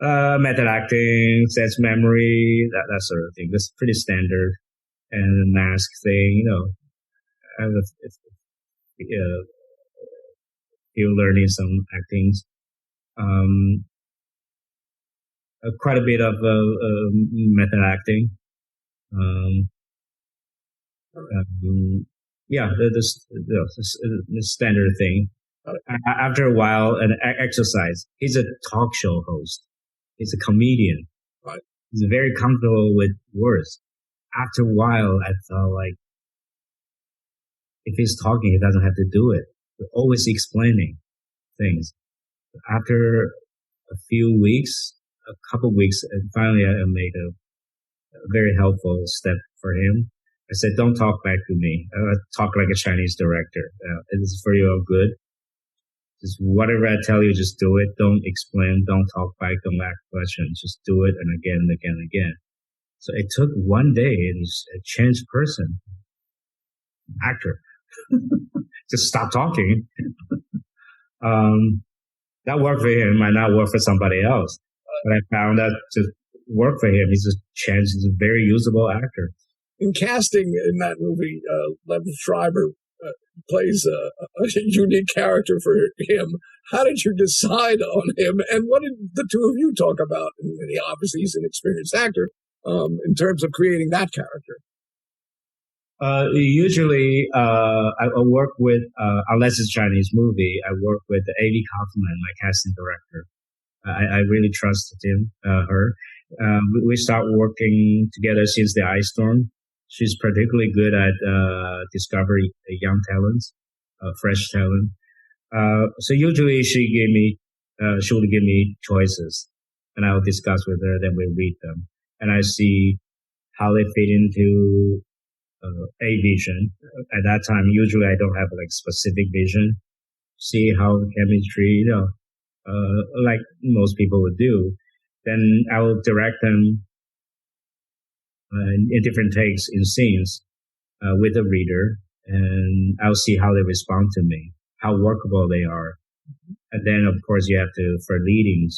Method acting, sense memory, that sort of thing. That's pretty standard. And the mask thing, still learning some actings. Quite a bit of method acting. The standard thing. After a while, an exercise. He's a talk show host. He's a comedian. Right. He's very comfortable with words. After a while, I felt like if he's talking, he doesn't have to do it. We're always explaining things. After a few weeks, a couple weeks, and finally I made a very helpful step for him. I said, "Don't talk back to me. Talk like a Chinese director. This is for your own good. Just whatever I tell you, just do it. Don't explain. Don't talk back. Don't ask questions. Just do it, and again and again and again." So it took one day, and he's a changed person, actor. Just stop talking. That worked for him. Might not work for somebody else. But I found that to work for him, he's a very usable actor. In casting in that movie, Lev Schreiber plays a unique character for him. How did you decide on him, and what did the two of you talk about? And obviously, he's an experienced actor in terms of creating that character. Usually, I work with, unless it's a Chinese movie, I work with A.V. Kaufman, my casting director. I really trusted her. We start working together since the Ice Storm. She's particularly good at discovering young talents, fresh talent. So usually she would give me choices, and I will discuss with her. Then we read them, and I see how they fit into a vision. At that time, usually I don't have like specific vision. See how chemistry, like most people would do. Then I will direct them in different takes in scenes with the reader, and I'll see how they respond to me, how workable they are. And then, of course, you have to, for leading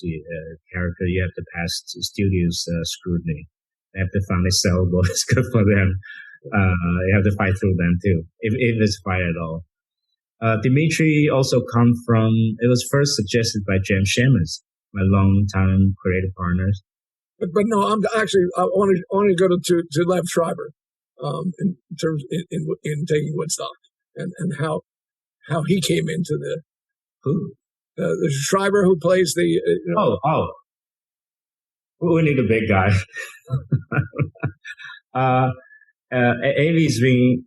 character, you have to pass studio's scrutiny. They have to find a sellable that's good for them. You have to fight through them too, if it's fight at all. Dimitri also come from, it was first suggested by James Shamus, my longtime creative partners. But no, I want to go to Lev Schreiber, in terms in taking Woodstock and how he came into the Schreiber who plays the we need a big guy. A.V.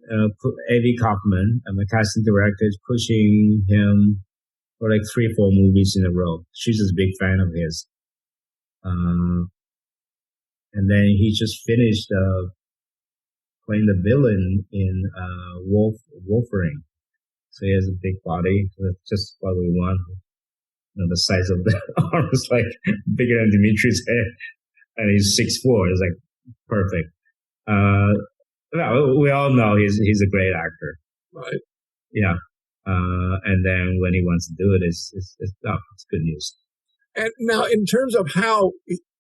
Kaufman, my casting director, is pushing him for like 3 or 4 movies in a row. She's a big fan of his. And then he just finished playing the villain in Wolverine. So he has a big body. That's just what we want. The size of the arm is like bigger than Dimitri's head. And he's 6'4". It's like perfect. We all know he's a great actor. Right. Yeah. And then when he wants to do it, it's good news. And now, in terms of how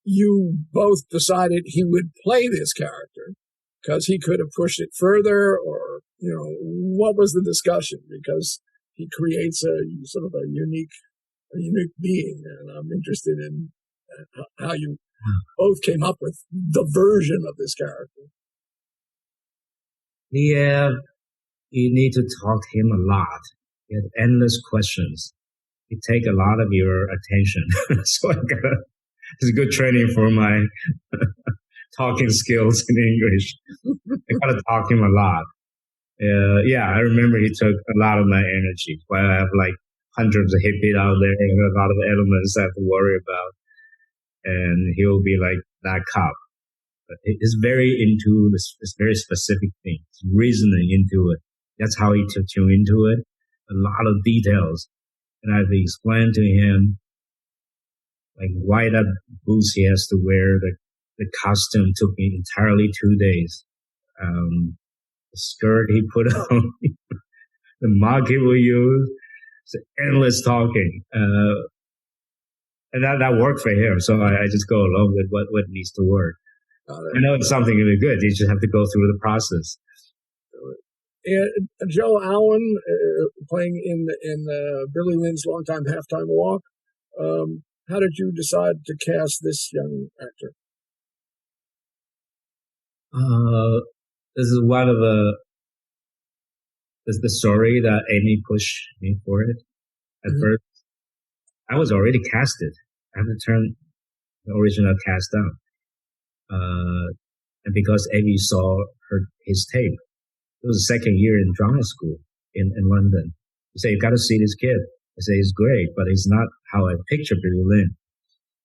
you both decided he would play this character, because he could have pushed it further, or what was the discussion? Because he creates a sort of a unique being, and I'm interested in how you both came up with the version of this character. Yeah, you need to talk to him a lot. You have endless questions. It take a lot of your attention. So it's good training for my talking skills in English. I gotta talk to him a lot. I remember he took a lot of my energy. While I have like hundreds of hippies out there and a lot of elements I have to worry about. And he'll be like that cop. But it's very into this very specific thing. It's reasoning into it. That's how he took you into it. A lot of details. And I've explained to him like why that boots he has to wear. The costume took me entirely 2 days. The skirt he put on, the mug he will use, it's endless talking. And that worked for him. So I just go along with what needs to work. I know it's something really good. You just have to go through the process. And Joe Alwyn playing in Billy Lynn's Longtime Halftime Walk. How did you decide to cast this young actor? This is one of the story that Amy pushed me for it. At first, I was already casted. I had to turn the original cast down. And because Amy saw his tape, it was the second year in drama school in London. He said, "You got to see this kid." I said, "He's great, but he's not how I picture Billy Lynn."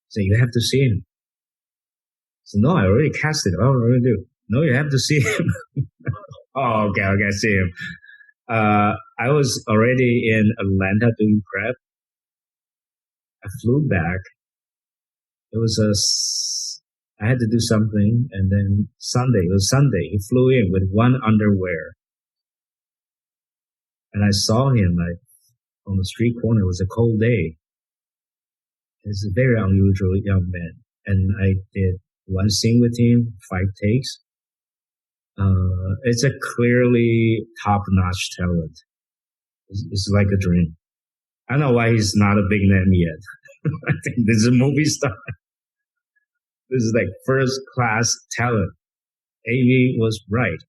He said, "You have to see him." I said, "No, I already casted him. I already do." "No, you have to see him." Oh, okay, I see him. I was already in Atlanta doing prep. I flew back. I had to do something, and then it was Sunday, he flew in with one underwear. And I saw him like on the street corner. It was a cold day. He's a very unusual young man. and I did one scene with him, 5 takes. It's a clearly top-notch talent. It's like a dream. I don't know why he's not a big name yet. I think this is a movie star. This is like first-class talent. Amy was right.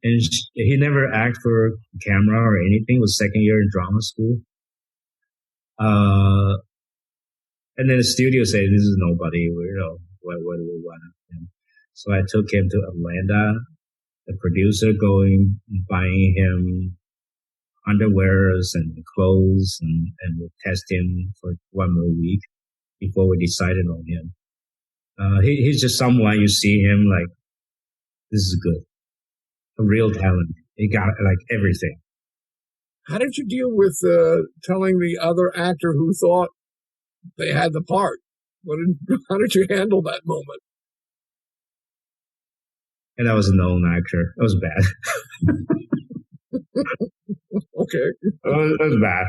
And he never acted for camera or anything. It was second year in drama school. And then the studio said, this is nobody. What do we want of him? So I took him to Atlanta. The producer buying him underwears and clothes, and we test him for 1 more week before we decided on him. He's just someone you see him like, this is good. A real talent. He got like everything. How did you deal with telling the other actor who thought they had the part? How did you handle that moment? And I was a known actor. It was bad. Okay. It was bad.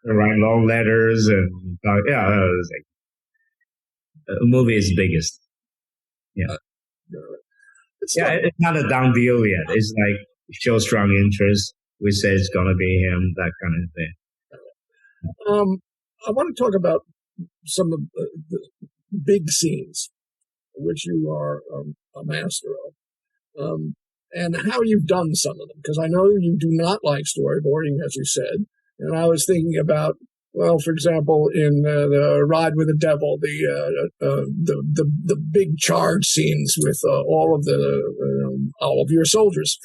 I write long letters and it was like, the movie is biggest. Yeah. It's not a done deal yet. It's like show strong interest. We say it's gonna be him, that kind of thing. I want to talk about some of the big scenes, which you are a master of, and how you've done some of them. Because I know you do not like storyboarding, as you said. And I was thinking about, well, for example, in the Ride with the Devil, the big charge scenes with all of your soldiers.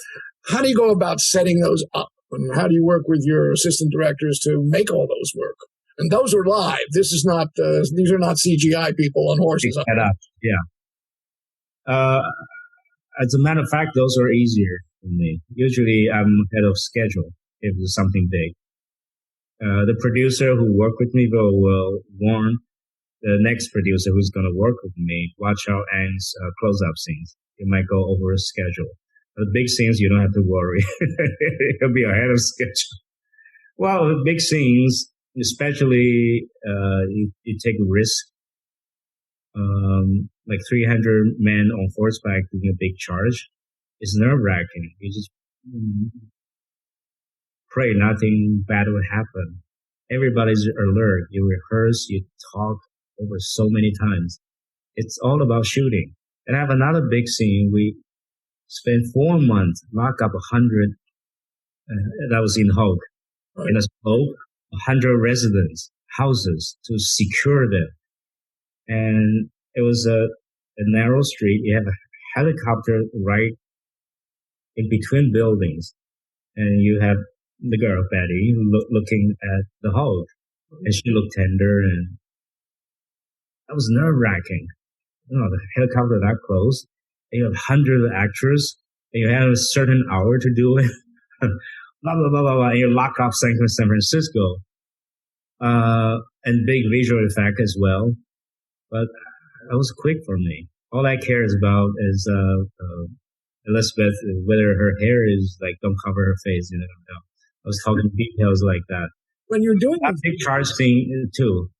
How do you go about setting those up, and how do you work with your assistant directors to make all those work? And those are live. This is not; these are not CGI people on horses. Yeah. As a matter of fact, those are easier for me. Usually, I'm ahead of schedule if there's something big. The producer who worked with me will warn the next producer who's going to work with me, watch out Ang's close-up scenes. It might go over a schedule. The big scenes, you don't have to worry. It'll be ahead of schedule. Well, the big scenes, especially you take risk. Like 300 men on horseback doing a big charge. It's nerve-wracking. You just pray nothing bad will happen. Everybody's alert. You rehearse, you talk over so many times. It's all about shooting. And I have another big scene. We spent 4 months, lock up 100, that was in Hogue. In a Hogue, 100 residents, houses to secure them. And it was a narrow street. You have a helicopter right in between buildings. And you have the girl, Betty, looking at the Hogue. And she looked tender, and that was nerve-wracking. The helicopter that close. And you have hundreds of actors, and you have a certain hour to do it. Blah, blah, blah, blah, blah. And you lock off San Francisco. And big visual effect as well. But it was quick for me. All I care about is Elizabeth, whether her hair is like, don't cover her face. I was talking details like that. When you're doing that big charge scene too,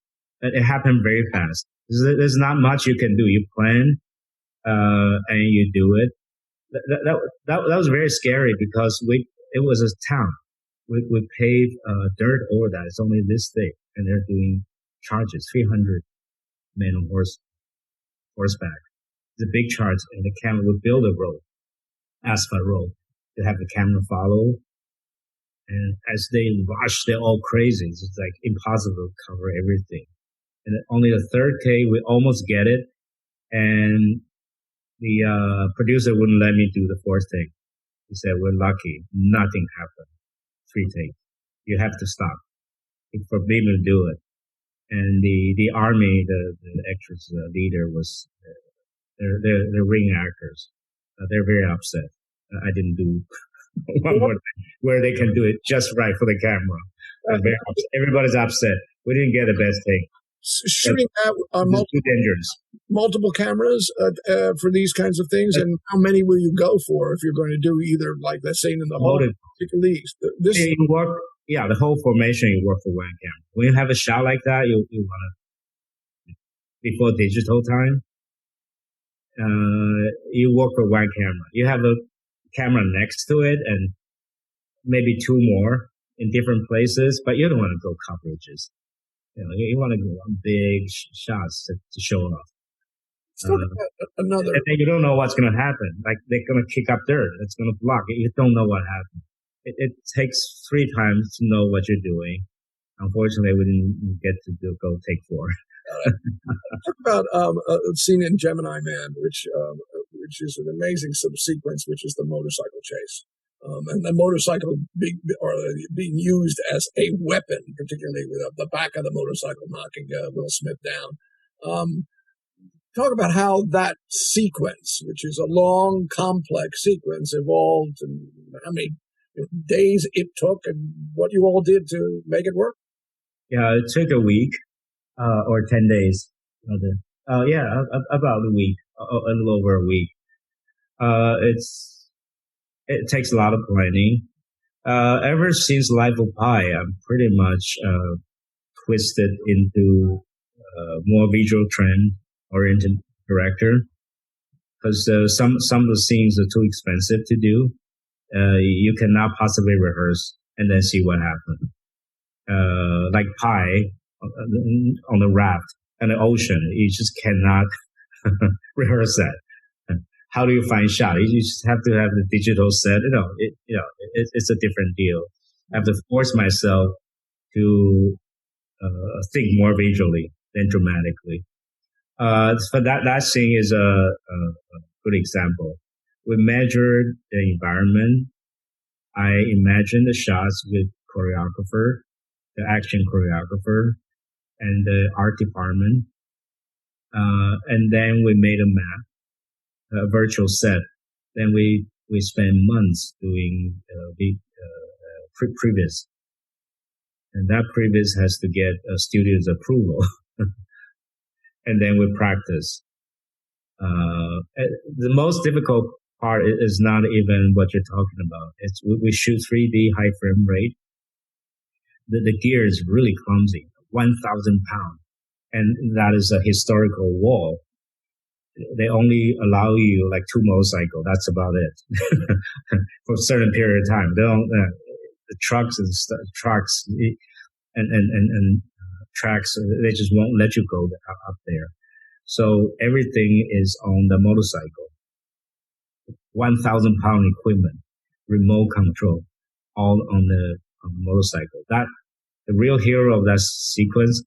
it happened very fast. There's not much you can do. You plan and you do it. That was very scary because it was a town. We paved dirt over that. It's only this thick, and they're doing charges. 300 men on horseback. The big charge, and the camera would build a road, asphalt road, to have the camera follow. And as they rush, they're all crazy. It's like impossible to cover everything. And only the third take, we almost get it. And the producer wouldn't let me do the fourth take. He said, we're lucky. Nothing happened. 3 takes. You have to stop. He forbade me to do it. And the army, the actress leader was, they're ring actors. They're very upset. I didn't do one more thing where they can do it just right for the camera. Everybody's upset. We didn't get the best take. Shooting that multiple cameras for these kinds of things, and how many will you go for if you're going to do either, like let's say in the whole least? The whole formation you work for one camera. When you have a shot like that, you want to before digital time, you work with one camera. You have a camera next to it and maybe two more in different places, but you don't want to go coverages. You want to go on big shots to show off. Another. And you don't know what's going to happen. Like they're going to kick up dirt. It's going to block. You don't know what happened. It takes 3 times to know what you're doing. Unfortunately, we didn't get to go take 4. Talk about a scene in Gemini Man, which is an amazing subsequence, which is the motorcycle chase. And the motorcycle being used as a weapon, particularly with the back of the motorcycle knocking Will Smith down. Talk about how that sequence, which is a long, complex sequence, evolved, and how many days it took, and what you all did to make it work. Yeah, it took a week or 10 days. About a week, a little over a week. It takes a lot of planning. Ever since Life of Pi, I'm pretty much twisted into more visual trend-oriented director, because some of the scenes are too expensive to do. You cannot possibly rehearse and then see what happened. Like Pi on the raft and the ocean, you just cannot rehearse that. How do you find shot? You just have to have the digital set. It's a different deal. I have to force myself to think more visually than dramatically. For that scene is a good example. We measured the environment. I imagined the shots with choreographer, the action choreographer, and the art department. And then we made a map, a virtual set. Then we spent months doing the previs. And that previs has to get a studio's approval. And then we practice. The most difficult part is not even what you're talking about. It's we shoot 3D high frame rate. The gear is really clumsy, 1,000 pounds, and that is a historical wall. They only allow you like 2 motorcycles. That's about it for a certain period of time. They don't the trucks and trucks and tracks. They just won't let you go up there. So everything is on the motorcycle. 1,000 pound equipment, remote control, all on the motorcycle. That the real hero of that sequence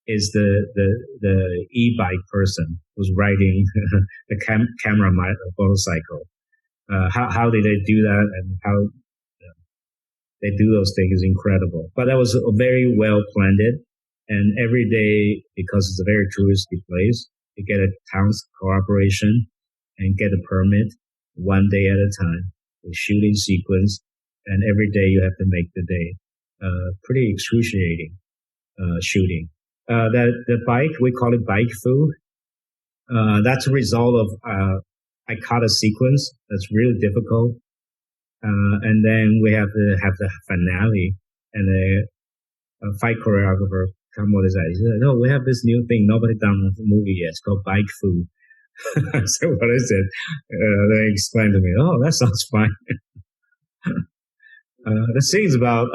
is the e-bike person who's riding the camera motorcycle. How did they do that, and how they do those things is incredible. But that was very well planned, and every day, because it's a very touristy place, you get a town's cooperation and get a permit 1 day at a time. We shoot in sequence, and every day you have to make the day. Pretty excruciating shooting. The bike, we call it bike fu. That's a result of I cut a sequence that's really difficult, and then we have to have the finale, and the fight choreographer come with his eyes. He said, "No, we have this new thing. Nobody done the movie yet. It's called bike fu." So what I said, they explained to me, "Oh, that sounds fine." The scene is about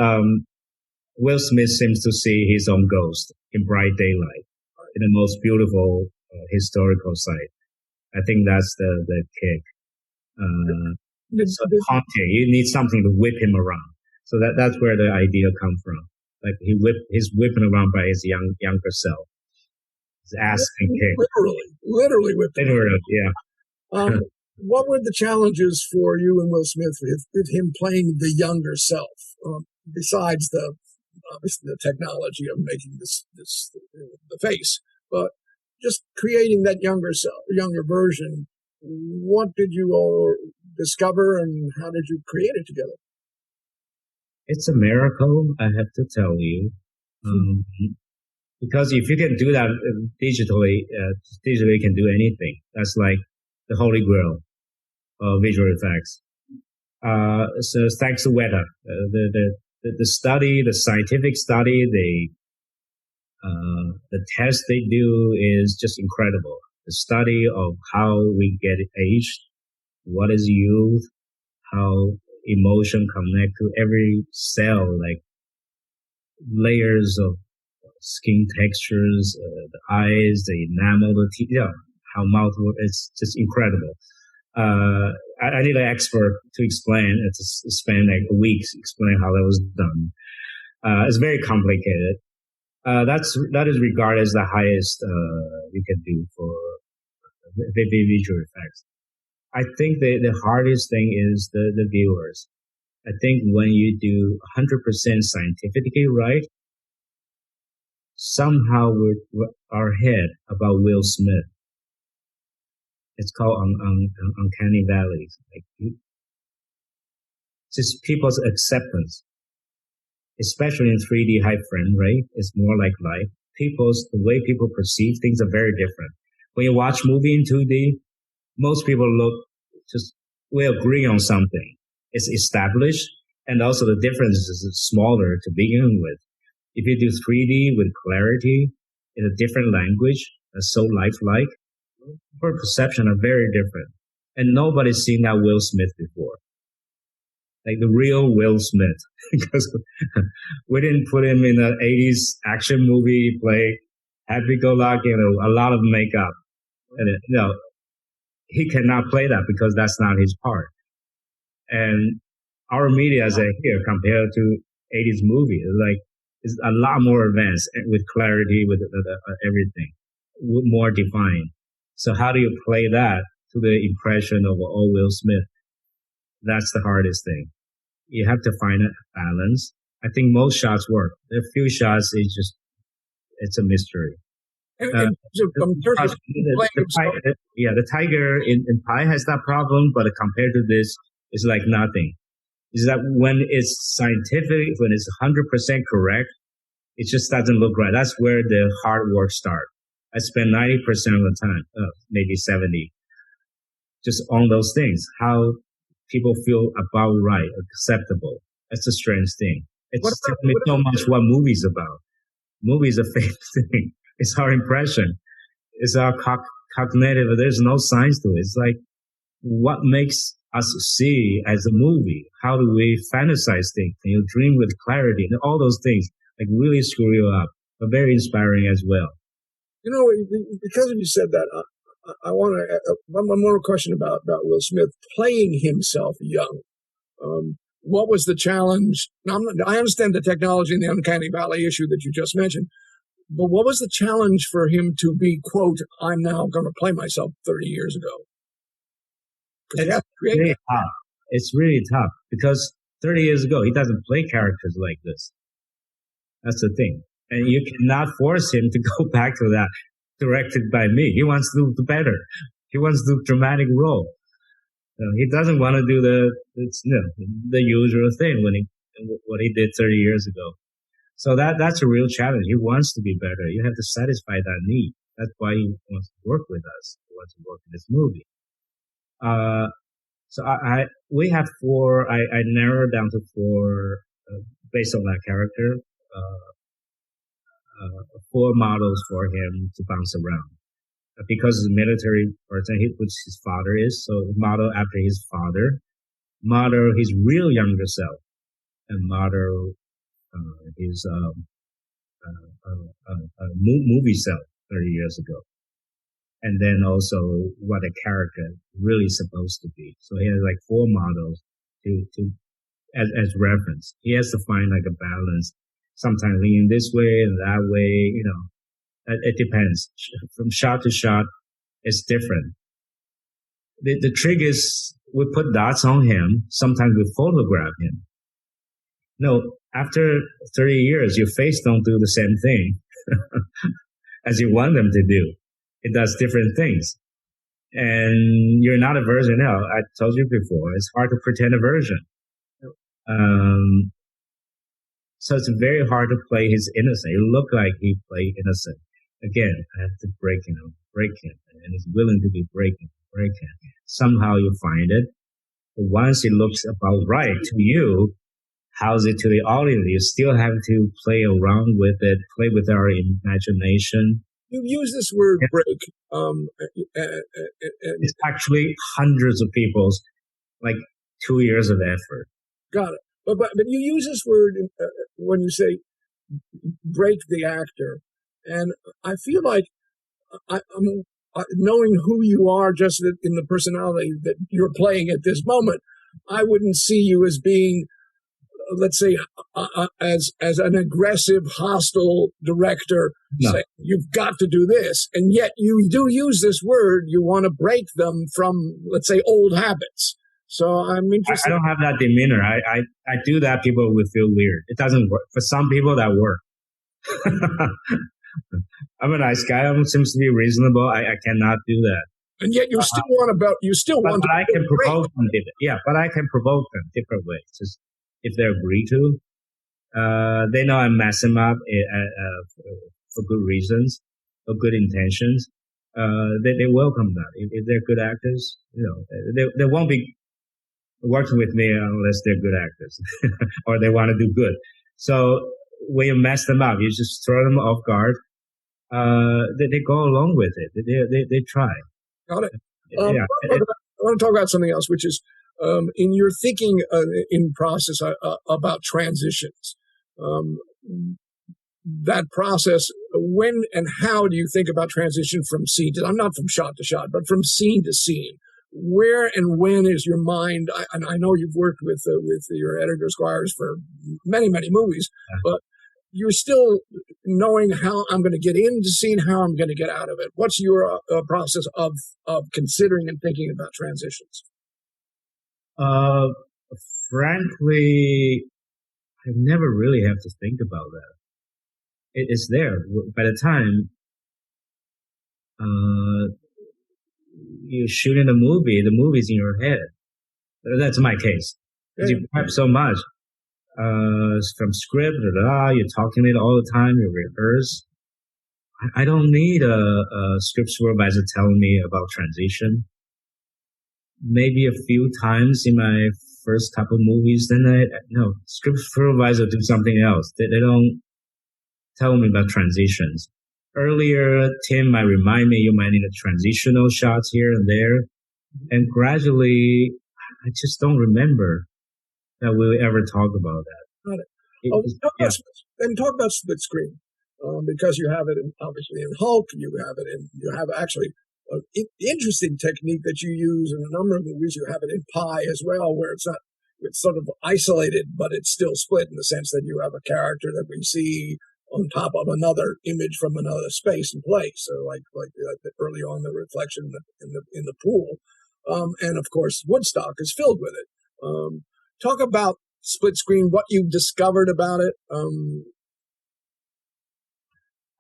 Will Smith seems to see his own ghost in bright daylight in the most beautiful historical site. I think that's the kick. It's haunting. You need something to whip him around. So that's where the idea comes from. Like he's whipping around by his younger self. His ass and kick. Literally whipping. Literally, yeah. What were the challenges for you and Will Smith with him playing the younger self? Besides obviously the technology of making the face, but just creating that younger version. What did you all discover, and how did you create it together? It's a miracle, I have to tell you, because if you can do that digitally you can do anything. That's like the holy grail of visual effects. So thanks to Weta, the study, the scientific study, The test they do is just incredible. The study of how we get aged, what is youth, how emotion connect to every cell, like layers of skin textures, the eyes, the enamel, the teeth, how mouth works. It's just incredible. I need an expert to explain. To spend like a week explain how that was done. It's very complicated. That is regarded as the highest you can do for visual effects. I think the hardest thing is the viewers. I think when you do 100% scientifically right, somehow we're our head about Will Smith. It's called uncanny valley. Like, just people's acceptance, especially in 3D high frame rate, it's more like life. The way people perceive things are very different. When you watch movie in 2D, most people we agree on something. It's established, and also the difference is smaller to begin with. If you do 3D with clarity in a different language, that's so lifelike, our perception are very different. And nobody's seen that Will Smith before. Like the real Will Smith. Because we didn't put him in an 80s action movie, play happy-go-lucky, a lot of makeup. And he cannot play that because that's not his part. And our media is here compared to 80s movie, is a lot more advanced with clarity, with everything, more defined. So how do you play that to the impression of Will Smith? That's the hardest thing. You have to find a balance. I think most shots work. There are a few shots, it's a mystery. The tiger in Pi has that problem, but compared to this, it's like nothing. Is that when it's scientific, when it's 100% correct, it just doesn't look right. That's where the hard work starts. I spend 90% of the time, maybe 70, just on those things. How people feel about right, acceptable. That's a strange thing. It's telling me so much what movies about. Movies are fake thing. It's our impression. It's our cognitive. There's no science to it. It's like what makes us see as a movie. How do we fantasize things? Can you dream with clarity? And all those things like really screw you up, but very inspiring as well. Because you said that, I want to one more question about Will Smith playing himself young. What was the challenge? Now, I understand the technology and the uncanny valley issue that you just mentioned, but what was the challenge for him to be, quote, I'm now going to play myself 30 years ago? It's really tough because 30 years ago, he doesn't play characters like this. That's the thing. And you cannot force him to go back to that directed by me. He wants to do better. He wants to do dramatic role. He doesn't want to do the usual thing what he did 30 years ago. So that's a real challenge. He wants to be better. You have to satisfy that need. That's why he wants to work with us. He wants to work in this movie. So we have four. I narrowed down to four based on that character. 4 models for him to bounce around. Because he's a military person, which his father is, so model after his father, model his real younger self, and model his movie self 30 years ago. And then also what a character really is supposed to be. So he has like 4 models as reference. He has to find like a balance. Sometimes leaning this way and that way, it depends. From shot to shot, it's different. The trick is we put dots on him. Sometimes we photograph him. No, after 30 years, your face don't do the same thing as you want them to do. It does different things. And you're not a virgin now. I told you before, it's hard to pretend a virgin. So it's very hard to play his innocent. It looked like he played innocent. Again, I have to break him, and he's willing to be breaking. Somehow you find it. But once it looks about right to you, house it to the audience. You still have to play around with it, play with our imagination. You use this word break. It's actually hundreds of people's, like 2 years of effort. Got it. But you use this word when you say break the actor, and I feel like I'm knowing who you are just in the personality that you're playing at this moment. I wouldn't see you as being, let's say, as an aggressive, hostile director. No. Saying, you've got to do this, and yet you do use this word. You want to break them from, let's say, old habits. So I'm interested. I don't have that demeanor. I do that. People will feel weird. It doesn't work. For some people, that works. I'm a nice guy. I seems to be reasonable. I cannot do that. And yet you still want to. But I can provoke them. Yeah, but I can provoke them different ways. Just if they agree to, they know I mess them up for good reasons, for good intentions. They welcome that. If they're good actors, they won't be working with me unless they're good actors or they want to do good. So when you mess them up, you just throw them off guard. They go along with it. They try. Got it. Yeah. I want to talk about something else, which is in your thinking in process about transitions. That process, when and how do you think about transition from scene to, I'm not from shot to shot, but from scene to scene? Where and when is your mind? And I know you've worked with your editor Squires for many, many movies, but you're still knowing how I'm going to get into scene, how I'm going to get out of it. What's your process of considering and thinking about transitions? Frankly, I never really have to think about that. It's there. By the time you're shooting a movie, the movie's in your head. That's my case. You prep so much from script, you're talking it all the time, you rehearse. I don't need a script supervisor telling me about transition. Maybe a few times in my first couple movies, then script supervisor do something else. They don't tell me about transitions. Earlier, Tim might remind me you might need a transitional shots here and there. And gradually, I just don't remember that we ever talk about that. Got it. Talk about split screen, because you have it obviously in Hulk. You have actually an interesting technique that you use in a number of movies. You have it in Pi as well, where it's sort of isolated, but it's still split in the sense that you have a character that we see on top of another image from another space and place. So like early on, the reflection in the pool, and of course Woodstock is filled with it. Talk about split screen, what you've discovered about it.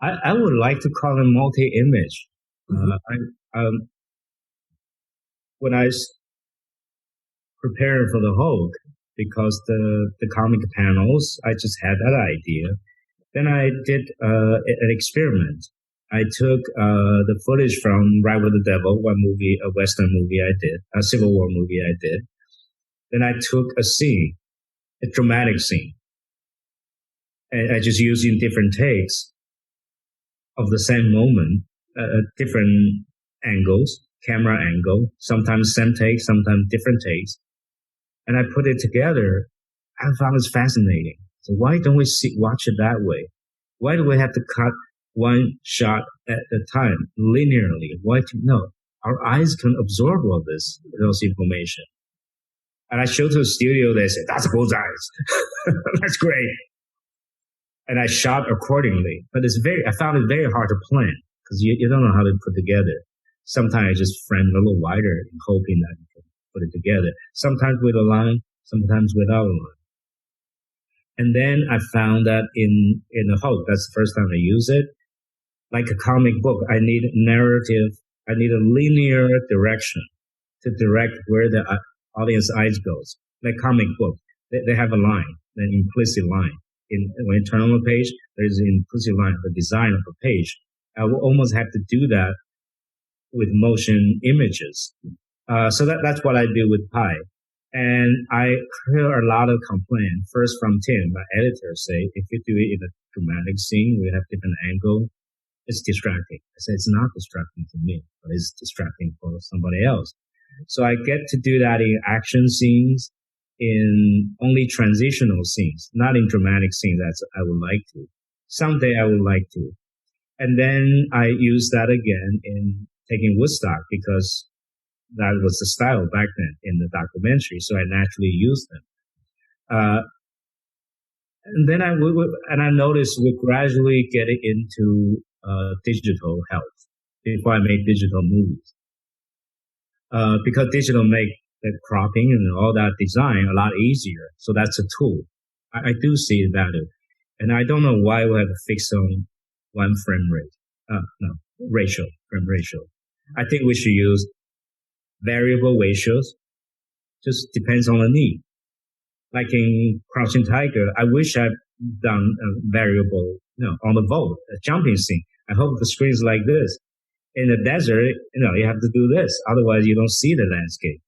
I would like to call it multi-image. When I prepared for the Hulk, because the comic panels, I just had that idea. Then I did an experiment. I took the footage from Ride with the Devil, a Western movie I did, a Civil War movie I did. Then I took a scene, a dramatic scene, and I just used in different takes of the same moment, different angles, camera angle, sometimes same take, sometimes different takes. And I put it together. I found it fascinating. So why don't we watch it that way? Why do we have to cut one shot at a time linearly? Our eyes can absorb all those information. And I showed to the studio, they said, that's bullseyes. That's great. And I shot accordingly. But I found it very hard to plan because you don't know how to put together. Sometimes I just frame a little wider hoping that you can put it together. Sometimes with a line, sometimes without a line. And then I found that in the Hulk, that's the first time I use it. Like a comic book, I need narrative. I need a linear direction to direct where the audience eyes goes. Like comic book, they have a line, an implicit line. When you turn on a page, there's an implicit line of the design of a page. I will almost have to do that with motion images. So that's what I do with Pi. And I hear a lot of complaint, first from Tim, my editor, say, if you do it in a dramatic scene, we have different angle, it's distracting. I said, it's not distracting to me, but it's distracting for somebody else. So I get to do that in action scenes, in only transitional scenes, not in dramatic scenes as I would like to. Someday I would like to. And then I use that again in taking Woodstock because that was the style back then in the documentary. So I naturally used them. And then I noticed we gradually get into digital health before I made digital movies. Because digital make the cropping and all that design a lot easier. So that's a tool. I do see the value. And I don't know why we have a fix on one frame rate. Frame ratio. I think we should use variable ratios. Just depends on the need. Like in Crouching Tiger, I wish I'd done a variable, on the vault, a jumping scene. I hope the screen's like this. In the desert, you have to do this. Otherwise, you don't see the landscape.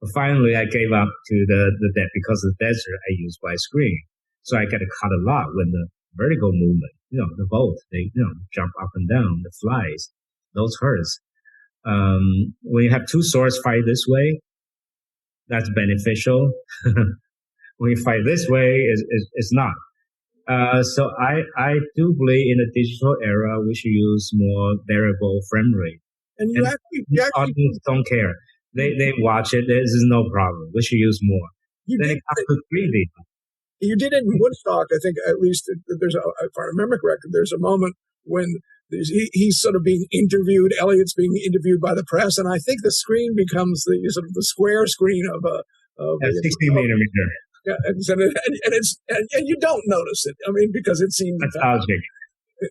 But finally, I gave up to the because of the desert, I use widescreen. So I get to cut a lot when the vertical movement, the boat, they, jump up and down, the flies, those hurts. When you have two swords fight this way, that's beneficial. When you fight this way, it's not. So I do believe in the digital era, we should use more variable frame rate. And you actually audience don't care. They watch it. There's no problem. We should use more. Then it comes to 3D. You did it in Woodstock, I think, at least if I remember correctly, there's a moment when he's sort of being interviewed, Elliot's being interviewed by the press, and I think the screen becomes the sort of the square screen of 60 millimeter. Yeah, and you don't notice it. I mean, because it seems nostalgic.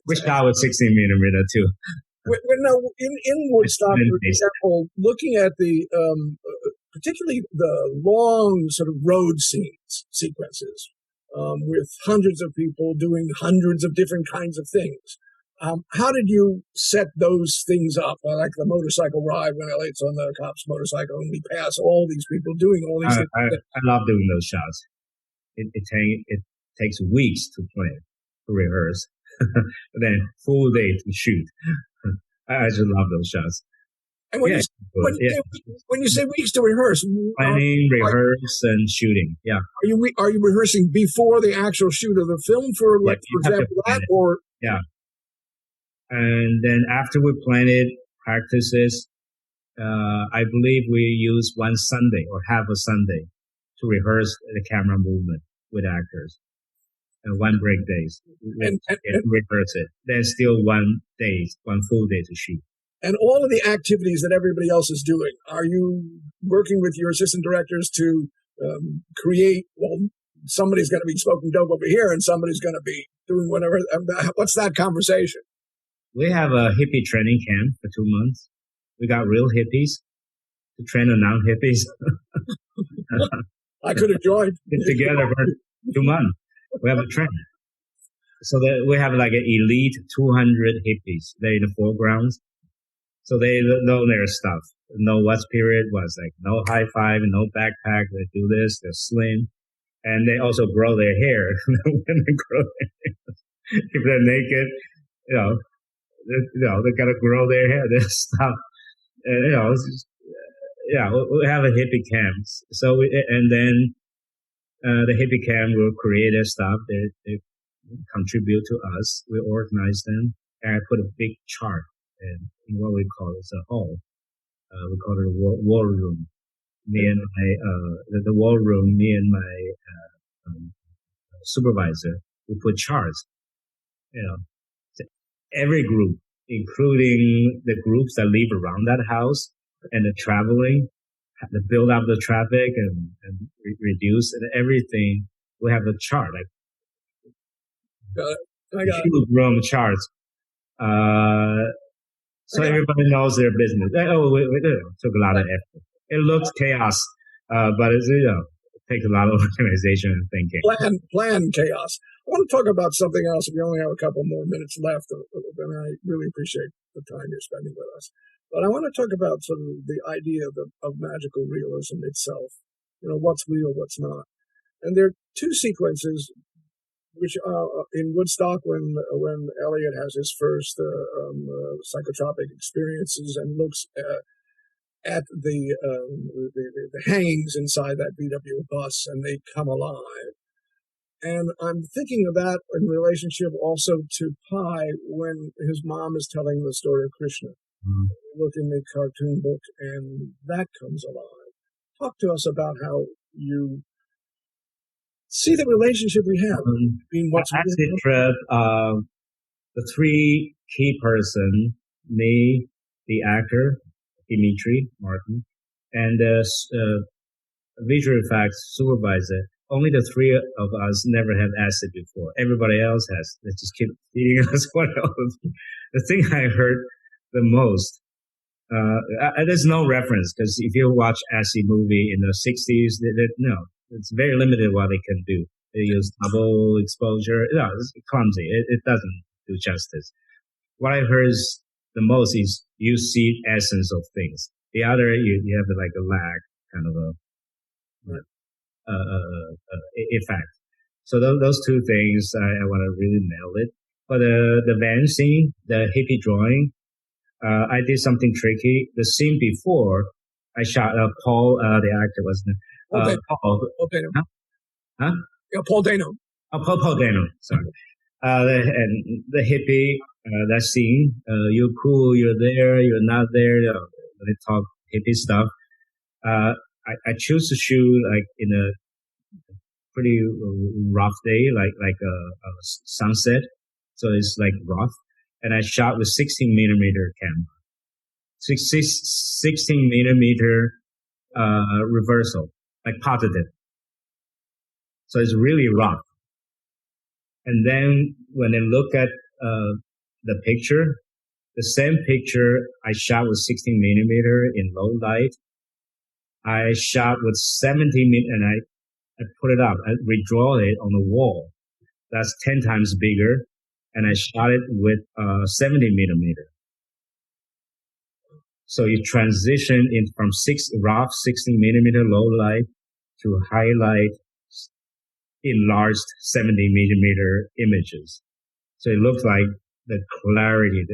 Wish I was 16 millimeter too. In Woodstock, for example, looking at the particularly the long sort of road sequences with hundreds of people doing hundreds of different kinds of things. How did you set those things up? Like the motorcycle ride when Elliot's on the cop's motorcycle and we pass all these people doing all these things. I love doing those shots. It takes weeks to plan, to rehearse, then full day to shoot. I just love those shots. And when you say weeks to rehearse, planning, rehearse, and shooting. Yeah. Are you rehearsing before the actual shoot of the film for example that or? Yeah. And then after we plan it, practices, I believe we use one Sunday or half a Sunday to rehearse the camera movement with actors. And one break days. And rehearse it. Then still one full day to shoot. And all of the activities that everybody else is doing, are you working with your assistant directors to create, somebody's going to be smoking dope over here and somebody's going to be doing whatever. What's that conversation? We have a hippie training camp for 2 months. We got real hippies to train the non-hippies. I could have joined. Together for 2 months. We have a train. So that we have like an elite 200 hippies. They're in the foregrounds. So they know their stuff. Know what's period was, like no high five, no backpack. They do this. They're slim. And they also grow their hair. When they grow their hair. If they're naked, they gotta grow their hair, their stuff. We have a hippie camp. So then the hippie camp will create their stuff. They contribute to us. We organize them. And I put a big chart in what we call it a hall. We call it a war room. Me and the war room. Me and my supervisor. We put charts. Every group, including the groups that live around that house and the traveling, the build up the traffic and reduce and everything. We have a chart, huge room charts. So everybody knows their business. It took a lot of effort. It looks chaos, but it takes a lot of organization and thinking. Plan chaos. I want to talk about something else. We only have a couple more minutes left, and I really appreciate the time you're spending with us. But I want to talk about sort of the idea of magical realism itself. what's real, what's not. And there are two sequences which in Woodstock, when Elliot has his first psychotropic experiences and looks at the hangings inside that VW bus, and they come alive. And I'm thinking of that in relationship also to Pi, when his mom is telling the story of Krishna. Mm-hmm. Look in the cartoon book, and that comes alive. Talk to us about how you see the relationship we have between what's Acid Trip. The three key person, me, the actor, Dimitri Martin, and the visual effects supervisor. Only the three of us never had acid before. Everybody else has. They just keep feeding us what else. The thing I heard the most, there's no reference, because if you watch acid movie in the 60s, no, it's very limited what they can do. They use double exposure. No, it's clumsy. It doesn't do justice. What I heard is the most is you see essence of things. The other, you have like a lag kind of effect. So those two things, I want to really nail it. But the van scene, the hippie drawing, I did something tricky. The scene before, I shot Paul, the actor wasn't Paul Dano. Huh? Yeah, Paul Dano. Paul Dano, sorry. And the hippie, that scene, you're cool, you're there, you're not there, when they talk hippie stuff. I choose to shoot like in a pretty rough day, like a sunset. So it's like rough. And I shot with 16 millimeter camera. 16 millimeter, reversal, like positive. So it's really rough. And then when I look at, the picture, the same picture I shot with 16 millimeter in low light. I shot with 70 millimeter, and I put it up, I redraw it on the wall. That's 10 times bigger. And I shot it with 70 millimeter. So you transition in from rough 16 millimeter low light to highlight enlarged 70 millimeter images. So it looks like the clarity,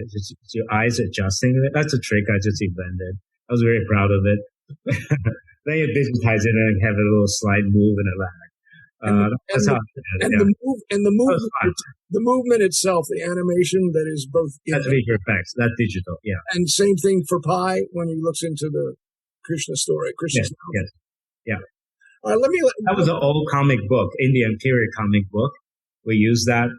your eyes adjusting. That's a trick I just invented. I was very proud of it. Then you digitize it and have a little slide move and a lag. The movement itself, the animation that is both that's visual effects, that's digital, yeah. And same thing for Pi when he looks into the Krishna story. Yes, yeah. That was an old comic book, Indian period comic book. We use that,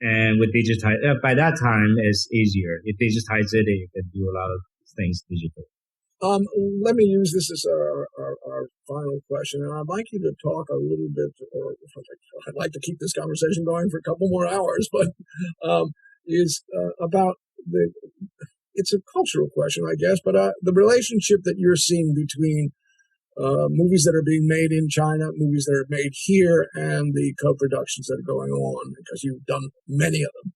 and with digitize. By that time, it's easier. You digitize it, and you can do a lot of things digital. Let me use this as our final question, and I'd like you to talk a little bit, or I'd like to keep this conversation going for a couple more hours, but is about it's a cultural question, I guess, but the relationship that you're seeing between movies that are being made in China, movies that are made here, and the co-productions that are going on, because you've done many of them.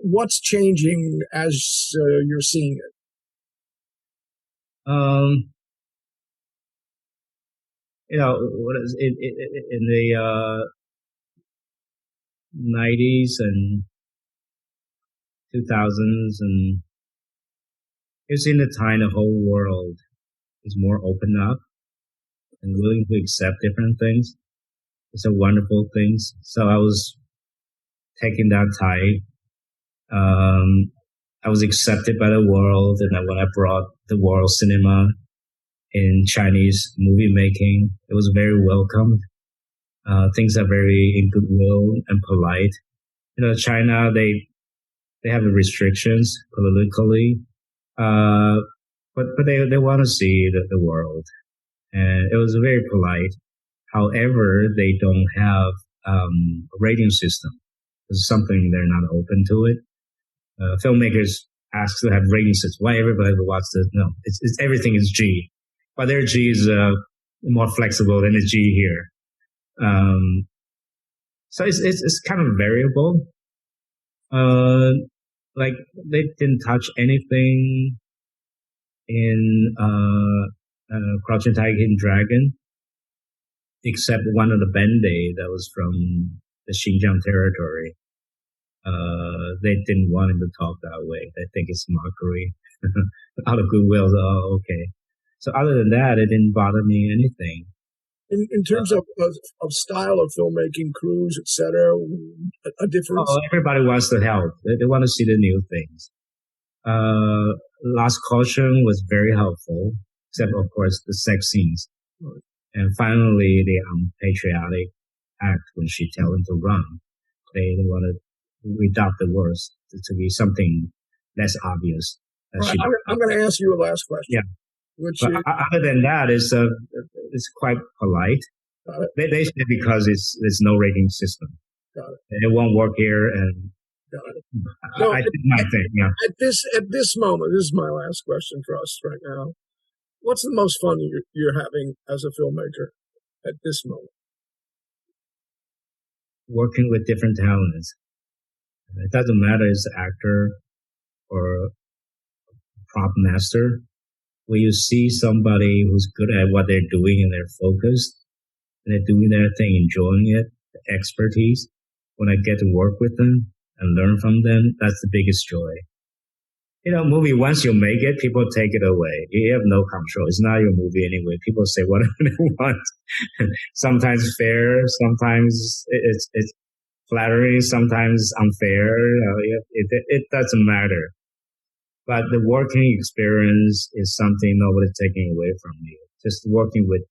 What's changing as you're seeing it? What is in the 90s and 2000s, and it's in the time the whole world is more open up and willing to accept different things. It's a wonderful thing. So I was taking that tide. I was accepted by the world, and when I brought the world cinema in Chinese movie making, it was very welcomed. Things are very in goodwill and polite. China, they have restrictions politically, but they want to see the world, and it was very polite. However, they don't have a rating system. It's something they're not open to it. Filmmakers ask to have rating systems. Why everybody would watch this? No, it's everything is G, but their G is more flexible than the G here. So it's kind of variable. Like they didn't touch anything in Crouching Tiger, Hidden Dragon. except one of the Band-Aid that was from the Xinjiang territory. They didn't want him to talk that way. They think it's mockery. Out of goodwill, okay. So other than that, it didn't bother me anything. In terms of style of filmmaking, crews, etc., a difference? Oh, everybody wants to help. They want to see the new things. Last Caution was very helpful, except, of course, the sex scenes. Right. And finally, the unpatriotic act when she tells him to run. They want to redact the words to be something less obvious. Right. I'm going to ask you a last question. Yeah. But other than that, it's quite polite. They say because there's no rating system. Got it. And it won't work here. And got it. I did my thing. Yeah. At this moment, this is my last question for us right now. What's the most fun you're having as a filmmaker at this moment? Working with different talents. It doesn't matter if it's an actor or prop master. When you see somebody who's good at what they're doing and they're focused and they're doing their thing, enjoying it, the expertise, when I get to work with them and learn from them, that's the biggest joy. Movie, once you make it, people take it away. You have no control. It's not your movie anyway. People say whatever they want. Sometimes fair, sometimes it's flattering, sometimes unfair. It doesn't matter. But the working experience is something nobody's taking away from you. Just working with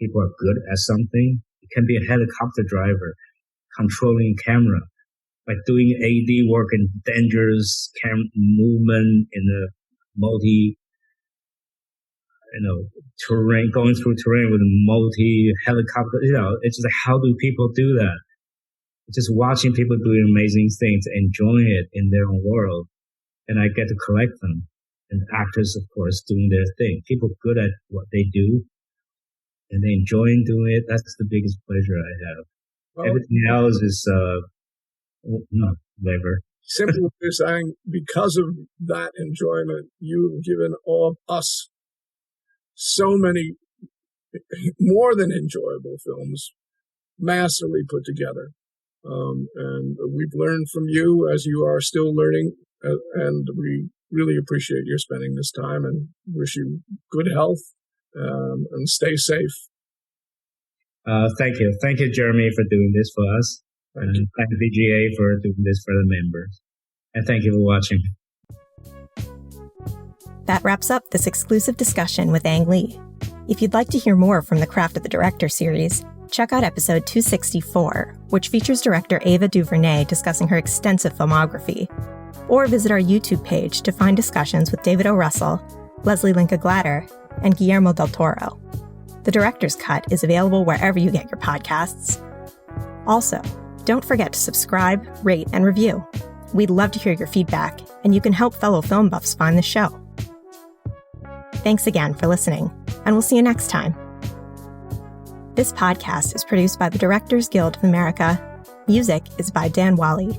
people who are good at something. It can be a helicopter driver, controlling camera, like doing AD work in dangerous movement in a terrain, going through terrain with a multi-helicopter. It's just how do people do that? Just watching people doing amazing things, enjoying it in their own world. And I get to collect them. And actors, of course, doing their thing. People good at what they do, and they enjoy doing it. That's the biggest pleasure I have. Well, everything else is, whatever. Simply saying, because of that enjoyment, you've given all of us so many more than enjoyable films, masterly put together. And we've learned from you as you are still learning. And we really appreciate your spending this time and wish you good health and stay safe. Thank you. Thank you, Jeremy, for doing this for us. And thank the DGA for doing this for the members. And thank you for watching. That wraps up this exclusive discussion with Ang Lee. If you'd like to hear more from the Craft of the Director series, check out episode 264, which features director Ava DuVernay discussing her extensive filmography. Or visit our YouTube page to find discussions with David O. Russell, Leslie Linka Glatter, and Guillermo del Toro. The Director's Cut is available wherever you get your podcasts. Also, don't forget to subscribe, rate, and review. We'd love to hear your feedback, and you can help fellow film buffs find the show. Thanks again for listening, and we'll see you next time. This podcast is produced by the Directors Guild of America. Music is by Dan Wally.